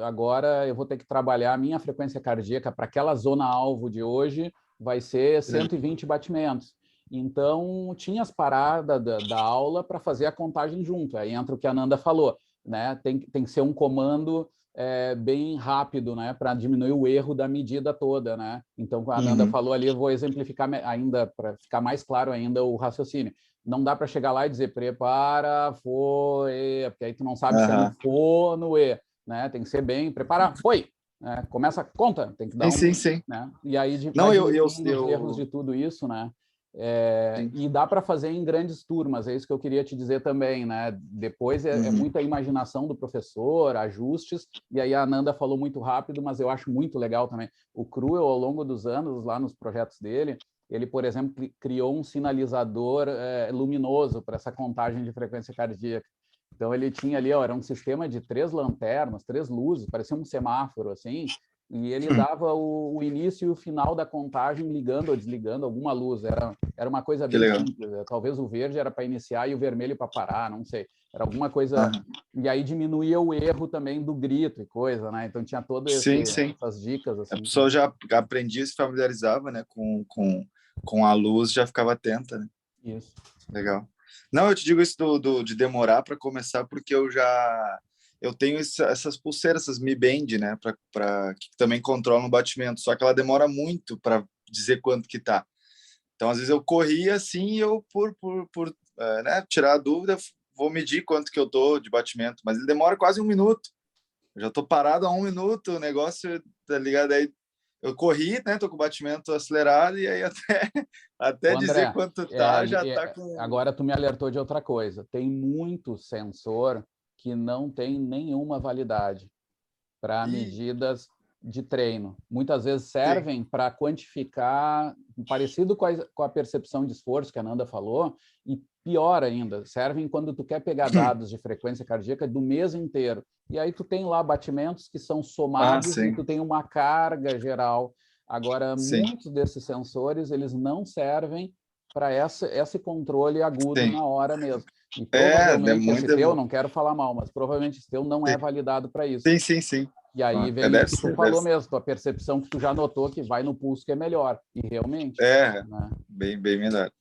ter que trabalhar a minha frequência cardíaca para aquela zona alvo de hoje, vai ser 120 batimentos. Então, tinha as paradas da aula para fazer a contagem junto. Aí entra o que a Nanda falou, né? Tem que ser um comando bem rápido, né? Para diminuir o erro da medida toda, né? Então, a Nanda falou ali, eu vou exemplificar ainda, para ficar mais claro ainda o raciocínio. Não dá para chegar lá e dizer prepara, foi, porque aí tu não sabe se é no for, no e, né? Tem que ser bem, prepara, foi. Começa, conta, tem que dar sim. Né? E aí não, os erros de tudo isso, né? E dá para fazer em grandes turmas, é isso que eu queria te dizer também, né? Depois é muita imaginação do professor, ajustes, e aí a Ananda falou muito rápido, mas eu acho muito legal também. O Cruel, ao longo dos anos, lá nos projetos dele, ele, por exemplo, criou um sinalizador luminoso para essa contagem de frequência cardíaca. Então, ele tinha ali, era um sistema de 3 lanternas, 3 luzes, parecia um semáforo, assim, e ele dava o início e o final da contagem ligando ou desligando alguma luz. Era uma coisa bem simples. Talvez o verde era para iniciar e o vermelho para parar, não sei. Era alguma coisa... E aí diminuía o erro também do grito e coisa, né? Então tinha todas essas dicas. Assim, a pessoa já aprendia, se familiarizava, né, com a luz, já ficava atenta, né? Isso. Legal. Não, eu te digo isso de demorar para começar, porque eu tenho essas pulseiras, essas Mi Band, né, que também controlam o batimento, só que ela demora muito para dizer quanto que tá. Então, às vezes eu corria assim, e eu né, tirar a dúvida, vou medir quanto que eu tô de batimento, mas ele demora quase 1 minuto. Eu já tô parado há 1 minuto, o negócio, tá ligado? Aí eu corri, né? Tô com o batimento acelerado, e aí até dizer quanto tá, já tá com... Agora tu me alertou de outra coisa. Tem muito sensor que não tem nenhuma validade para medidas de treino. Muitas vezes servem para quantificar, parecido com a percepção de esforço que a Nanda falou, e pior ainda, servem quando tu quer pegar dados de frequência cardíaca do mês inteiro. E aí tu tem lá batimentos que são somados e tu tem uma carga geral. Agora, muitos desses sensores, eles não servem para esse controle agudo na hora mesmo. E provavelmente esse teu, não quero falar mal, mas provavelmente esse teu não é validado para isso. Sim. E aí vem isso que tu falou mesmo, tua percepção que tu já notou que vai no pulso que é melhor. E realmente. Né? Bem melhor.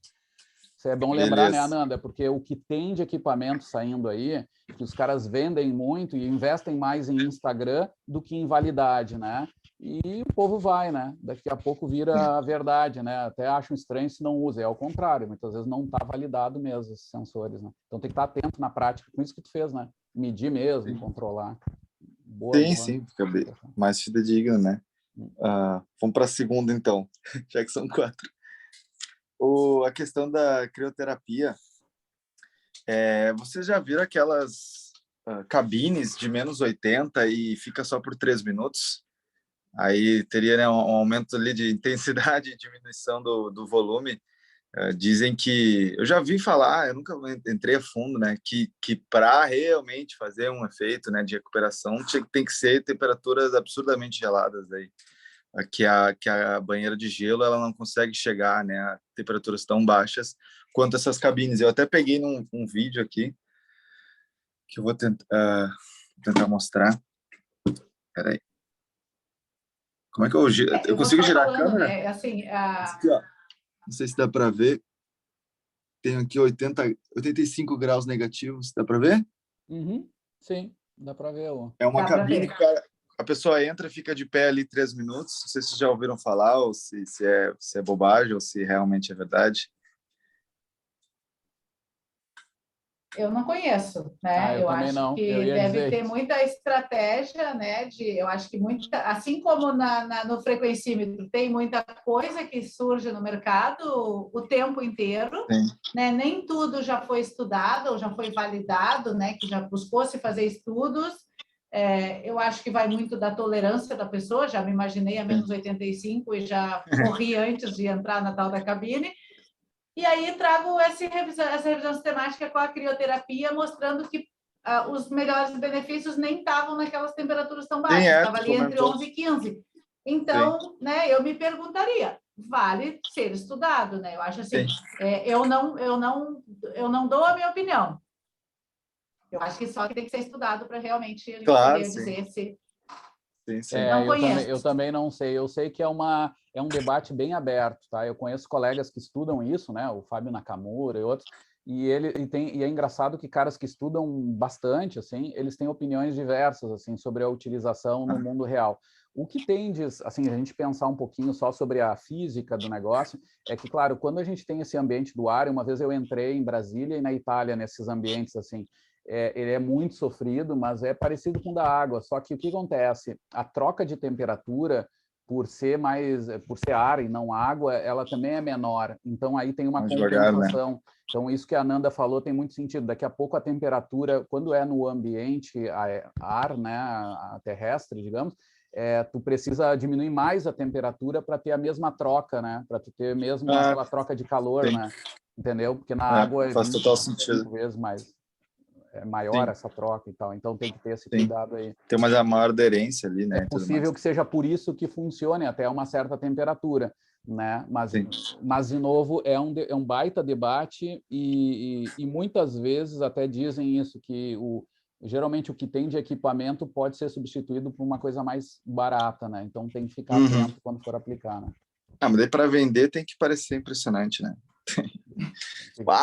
Isso é bom lembrar, né, Ananda? Porque o que tem de equipamento saindo aí, que os caras vendem muito e investem mais em Instagram do que em validade, né? E o povo vai, né? Daqui a pouco vira a verdade, né? Até acham estranho se não usa. É ao contrário, muitas vezes não está validado mesmo esses sensores, né? Então tem que estar atento na prática, com isso que tu fez, né? Medir mesmo, controlar. Boa. Sim, fica bem mais fidedigno, né? Vamos para a segunda, então, já que são 4. A questão da crioterapia, vocês já viram aquelas cabines de -80 e fica só por 3 minutos? Aí teria, né, um aumento ali de intensidade e diminuição do volume. Dizem que... Eu já vi falar, eu nunca entrei a fundo, né, que para realmente fazer um efeito, né, de recuperação tem que ser temperaturas absurdamente geladas aí. Que a banheira de gelo ela não consegue chegar, né, a temperaturas tão baixas quanto essas cabines. Eu até peguei um vídeo aqui que eu vou tentar mostrar. Peraí. Como é que eu consigo girar a câmera? Né? Assim, aqui, ó. Não sei se dá para ver. Tem aqui 85 graus negativos. Dá para ver? Sim, dá para ver. É uma cabine que a pessoa entra e fica de pé ali 3 minutos. Não sei se vocês já ouviram falar, ou se é bobagem, ou se realmente é verdade. Eu não conheço, né? Eu também acho não. que deve ter muita estratégia, né? Eu acho que assim como no frequencímetro tem muita coisa que surge no mercado o tempo inteiro, né? Nem tudo já foi estudado ou já foi validado, né? Que já buscou se fazer estudos. Eu acho que vai muito da tolerância da pessoa. Já me imaginei a -85 e já morri antes de entrar na tal da cabine. E aí trago essa revisão sistemática com a crioterapia, mostrando que os melhores benefícios nem estavam naquelas temperaturas tão baixas, estava ali entre 11 e 15. Então, né, eu me perguntaria, vale ser estudado, né? Eu acho assim, eu não dou a minha opinião. Eu acho que só que tem que ser estudado para realmente a gente poder dizer se... Não conheço. Eu também não sei. Eu sei que é um debate bem aberto, tá? Eu conheço colegas que estudam isso, né? O Fábio Nakamura e outros, e é engraçado que caras que estudam bastante, assim, eles têm opiniões diversas, assim, sobre a utilização no mundo real. O que tende, assim, a gente pensar um pouquinho só sobre a física do negócio, é que, claro, quando a gente tem esse ambiente do ar, uma vez eu entrei em Brasília e na Itália, nesses ambientes, assim, ele é muito sofrido, mas é parecido com o da água, só que o que acontece? A troca de temperatura, por ser ar e não água, ela também é menor, então aí tem uma compensação. Né? Então, isso que a Ananda falou tem muito sentido. Daqui a pouco a temperatura, quando é no ambiente ar, né, a terrestre, digamos, tu precisa diminuir mais a temperatura para ter a mesma troca, né? Para tu ter mesmo aquela troca de calor, né? Entendeu? Porque na água faz total sentido. 5 vezes mais maior essa troca e tal. Então tem que ter esse cuidado aí. Tem uma maior aderência ali, né? É possível que seja por isso que funcione até uma certa temperatura, né? Mas de novo, é um baita debate e muitas vezes até dizem isso, que geralmente o que tem de equipamento pode ser substituído por uma coisa mais barata, né? Então tem que ficar atento quando for aplicar, né? Mas daí para vender tem que parecer impressionante, né?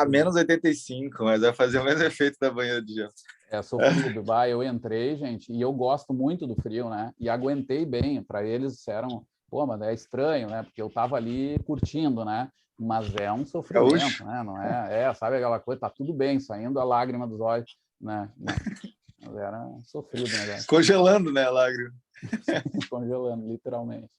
Menos 85, mas vai fazer o mesmo efeito da banheira de gelo. É sofrido. Eu entrei, gente, e eu gosto muito do frio, né? E aguentei bem. Para eles disseram, pô, mas é estranho, né? Porque eu tava ali curtindo, né? Mas é um sofrimento, né? Não é? Sabe aquela coisa? Tá tudo bem, saindo a lágrima dos olhos, né? Mas era sofrido, né? Congelando, né, a lágrima? Congelando, literalmente.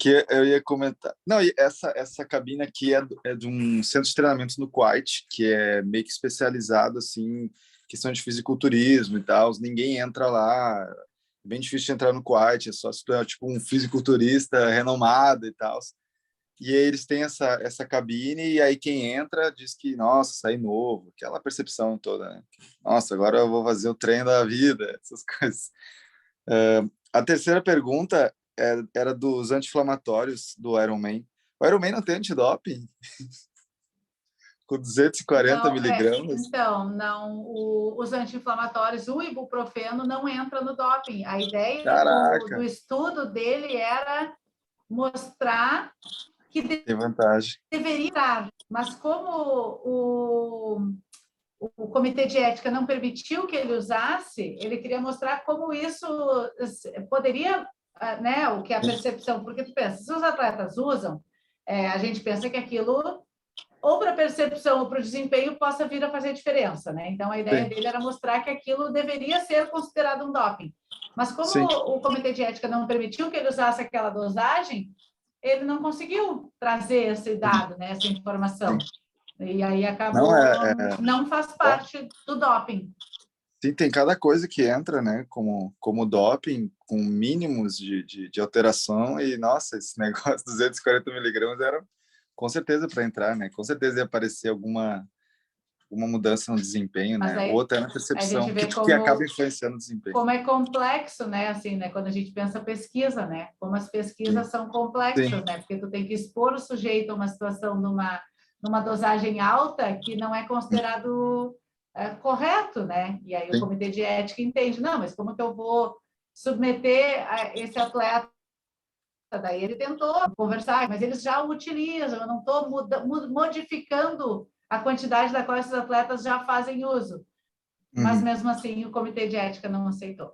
Que eu ia comentar. Não, e essa cabine aqui é de um centro de treinamento no Kuwait, que é meio que especializado assim, em questão de fisiculturismo e tal. Ninguém entra lá. É bem difícil de entrar no Kuwait, é só se tu é tipo um fisiculturista renomado e tal. E aí eles têm essa cabine, e aí quem entra diz que, nossa, sai novo, aquela percepção toda, né? Nossa, agora eu vou fazer o treino da vida, essas coisas. A terceira pergunta era dos anti-inflamatórios do Ironman. O Ironman não tem antidoping? Com 240 miligramas? Não. Os anti-inflamatórios, o ibuprofeno, não entra no doping. A ideia do estudo dele era mostrar que tem vantagem. Deveria estar, mas como o comitê de ética não permitiu que ele usasse, ele queria mostrar como isso poderia, né, o que é a percepção, porque tu pensa, se os atletas usam, a gente pensa que aquilo, ou para percepção ou para o desempenho, possa vir a fazer diferença, né? Então, a ideia dele era mostrar que aquilo deveria ser considerado um doping. Mas como o comitê de ética não permitiu que ele usasse aquela dosagem, ele não conseguiu trazer esse dado, né, essa informação. E aí acabou, não faz parte do doping. Sim, tem cada coisa que entra, né, como doping, com mínimos de alteração, e, nossa, esse negócio, 240 miligramas era com certeza para entrar, né, com certeza ia aparecer alguma mudança no desempenho, mas né, aí, ou até na percepção, que acaba influenciando o desempenho. Como é complexo, né, assim, né, quando a gente pensa pesquisa, né, como as pesquisas são complexas, né, porque tu tem que expor o sujeito a uma situação numa dosagem alta que não é considerado correto, né, e aí o comitê de ética entende, não, mas como que eu vou submeter esse atleta? Daí ele tentou conversar, mas eles já o utilizam, eu não estou modificando a quantidade da qual esses atletas já fazem uso. Mas, mesmo assim, o comitê de ética não aceitou.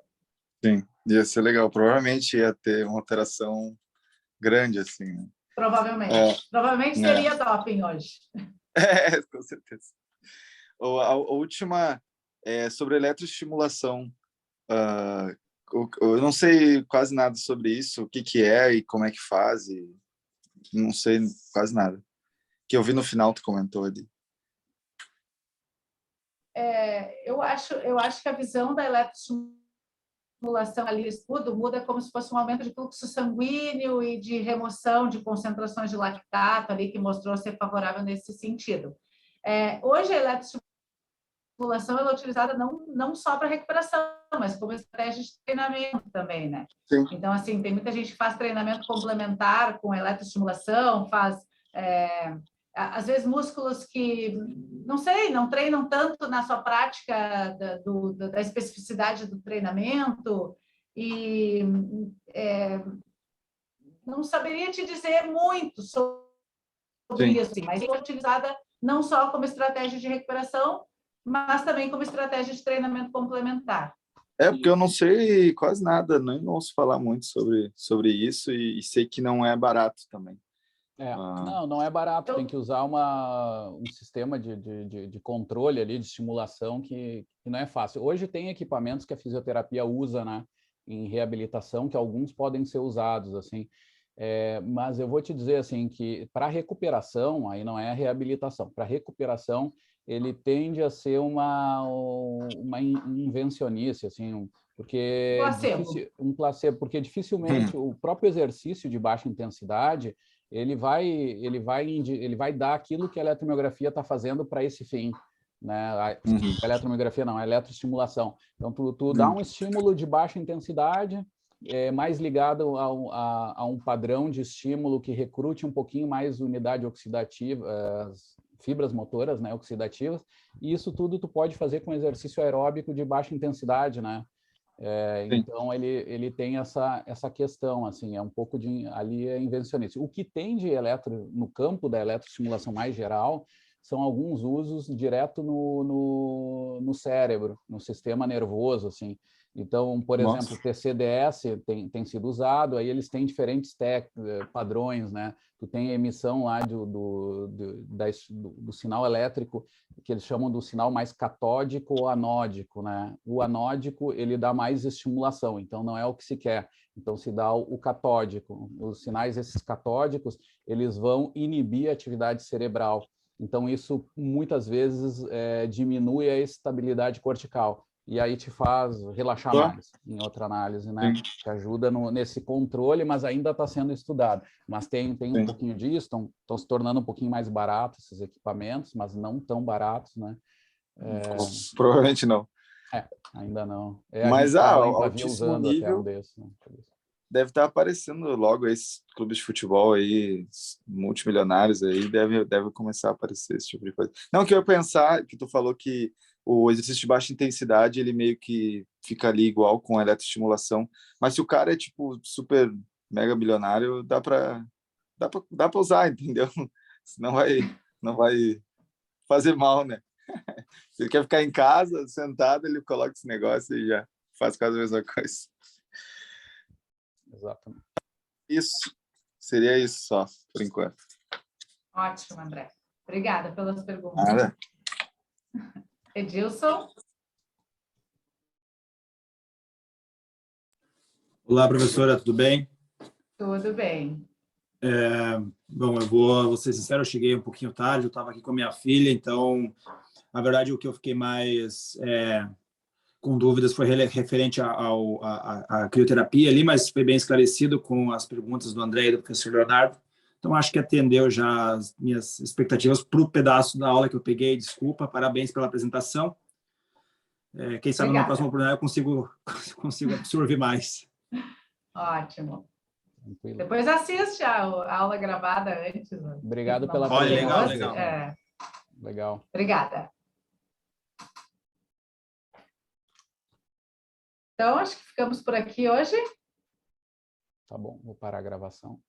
Sim, ia ser legal. Provavelmente ia ter uma alteração grande, assim. Né? Provavelmente. Provavelmente seria doping hoje. Com certeza. A última é sobre eletroestimulação. Eu não sei quase nada sobre isso, o que é e como é que faz. Não sei quase nada. Que eu vi no final, tu comentou ali. Eu acho que a visão da eletroestimulação ali, estudo, muda como se fosse um aumento de fluxo sanguíneo e de remoção de concentrações de lactato ali, que mostrou ser favorável nesse sentido. Hoje, a eletroestimulação é utilizada não só para recuperação, mas como estratégia de treinamento também, né? Sim. Então, assim, tem muita gente que faz treinamento complementar com eletroestimulação, faz, às vezes, músculos que, não sei, não treinam tanto na sua prática da especificidade do treinamento e não saberia te dizer muito sobre isso, mas é utilizada não só como estratégia de recuperação, mas também como estratégia de treinamento complementar. Porque eu não sei quase nada, nem ouço falar muito sobre isso e sei que não é barato também. Não é barato, tem que usar um sistema de controle ali, de estimulação que não é fácil. Hoje tem equipamentos que a fisioterapia usa, né, em reabilitação, que alguns podem ser usados, assim, mas eu vou te dizer assim que para recuperação, aí não é reabilitação, para recuperação ele tende a ser uma invencionice, assim, porque um placebo, porque dificilmente o próprio exercício de baixa intensidade ele vai dar aquilo que a eletromiografia está fazendo para esse fim, né? A eletromiografia não, a eletroestimulação. Então, tu dá um estímulo de baixa intensidade, mais ligado a um padrão de estímulo que recrute um pouquinho mais unidade oxidativa, as fibras motoras, né, oxidativas, e isso tudo tu pode fazer com exercício aeróbico de baixa intensidade, né? Então ele tem essa questão, assim, é um pouco ali é invencionice. O que tem de no campo da eletroestimulação mais geral são alguns usos direto no cérebro, no sistema nervoso, assim. Então, por exemplo, o TCDS tem sido usado, aí eles têm diferentes padrões, né? Tu tem a emissão lá do sinal elétrico, que eles chamam do sinal mais catódico ou anódico, né? O anódico, ele dá mais estimulação, então não é o que se quer. Então, se dá o catódico. Os sinais, esses catódicos, eles vão inibir a atividade cerebral. Então, isso, muitas vezes, diminui a estabilidade cortical. E aí te faz relaxar mais, em outra análise, né? Que ajuda nesse controle, mas ainda está sendo estudado. Mas tem um pouquinho disso, estão se tornando um pouquinho mais baratos esses equipamentos, mas não tão baratos, né? Provavelmente não. Ainda não. Mas altíssimo nível até desse, né? Deve estar aparecendo logo esses clubes de futebol aí, multimilionários aí, deve começar a aparecer esse tipo de coisa. Não, que eu ia pensar, que tu falou que o exercício de baixa intensidade, ele meio que fica ali igual com a eletroestimulação, mas se o cara é tipo super mega milionário, dá para usar, entendeu? Não vai fazer mal, né? Se ele quer ficar em casa, sentado, ele coloca esse negócio e já faz quase a mesma coisa. Exatamente. Isso. Seria isso só, por enquanto. Ótimo, André. Obrigada pelas perguntas. Nada. Edilson? Olá, professora, tudo bem? Tudo bem. Bom, eu vou ser sincero, eu cheguei um pouquinho tarde, eu estava aqui com a minha filha, então, na verdade, o que eu fiquei mais com dúvidas foi referente à crioterapia ali, mas foi bem esclarecido com as perguntas do André e do professor Leonardo. Então, acho que atendeu já as minhas expectativas para o pedaço da aula que eu peguei. Desculpa, parabéns pela apresentação. Quem sabe na próxima oportunidade eu consigo absorver mais. Ótimo. Tranquilo. Depois assiste a aula gravada antes. Obrigado pela apresentação. Legal. Legal. Obrigada. Então, acho que ficamos por aqui hoje. Tá bom, vou parar a gravação.